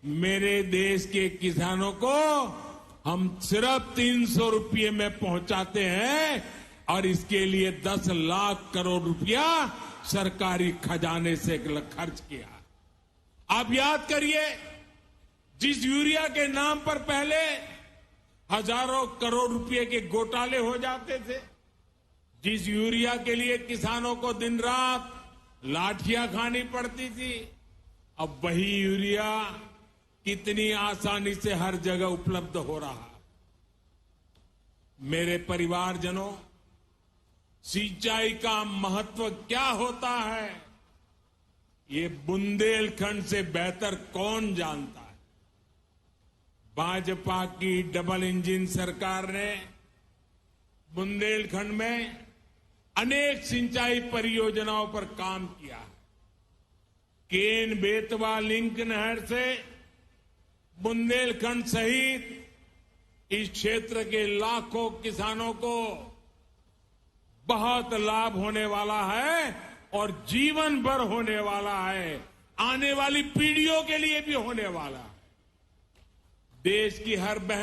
Speaker 6: मेरे देश के किसानों को हम सिर्फ 300 रुपये में पहुंचाते हैं, और इसके लिए 10 लाख करोड़ रुपया सरकारी खजाने से खर्च किया। आप याद करिए, जिस यूरिया के नाम पर पहले हजारों करोड़ रुपए के घोटाले हो जाते थे, जिस यूरिया के लिए किसानों को दिन रात लाठियां खानी पड़ती थी, अब वही यूरिया कितनी आसानी से हर जगह उपलब्ध हो रहा। मेरे परिवारजनों, सिंचाई का महत्व क्या होता है, ये बुंदेलखंड से बेहतर कौन जानता है। भाजपा की डबल इंजन सरकार ने बुंदेलखंड में अनेक सिंचाई परियोजनाओं पर काम किया है। केन बेतवा लिंक नहर से बुंदेलखंड सहित इस क्षेत्र के लाखों किसानों को बहुत लाभ होने वाला है, और जीवन भर होने वाला है, आने वाली पीढ़ियों के लिए भी होने वाला है। देश की हर बहन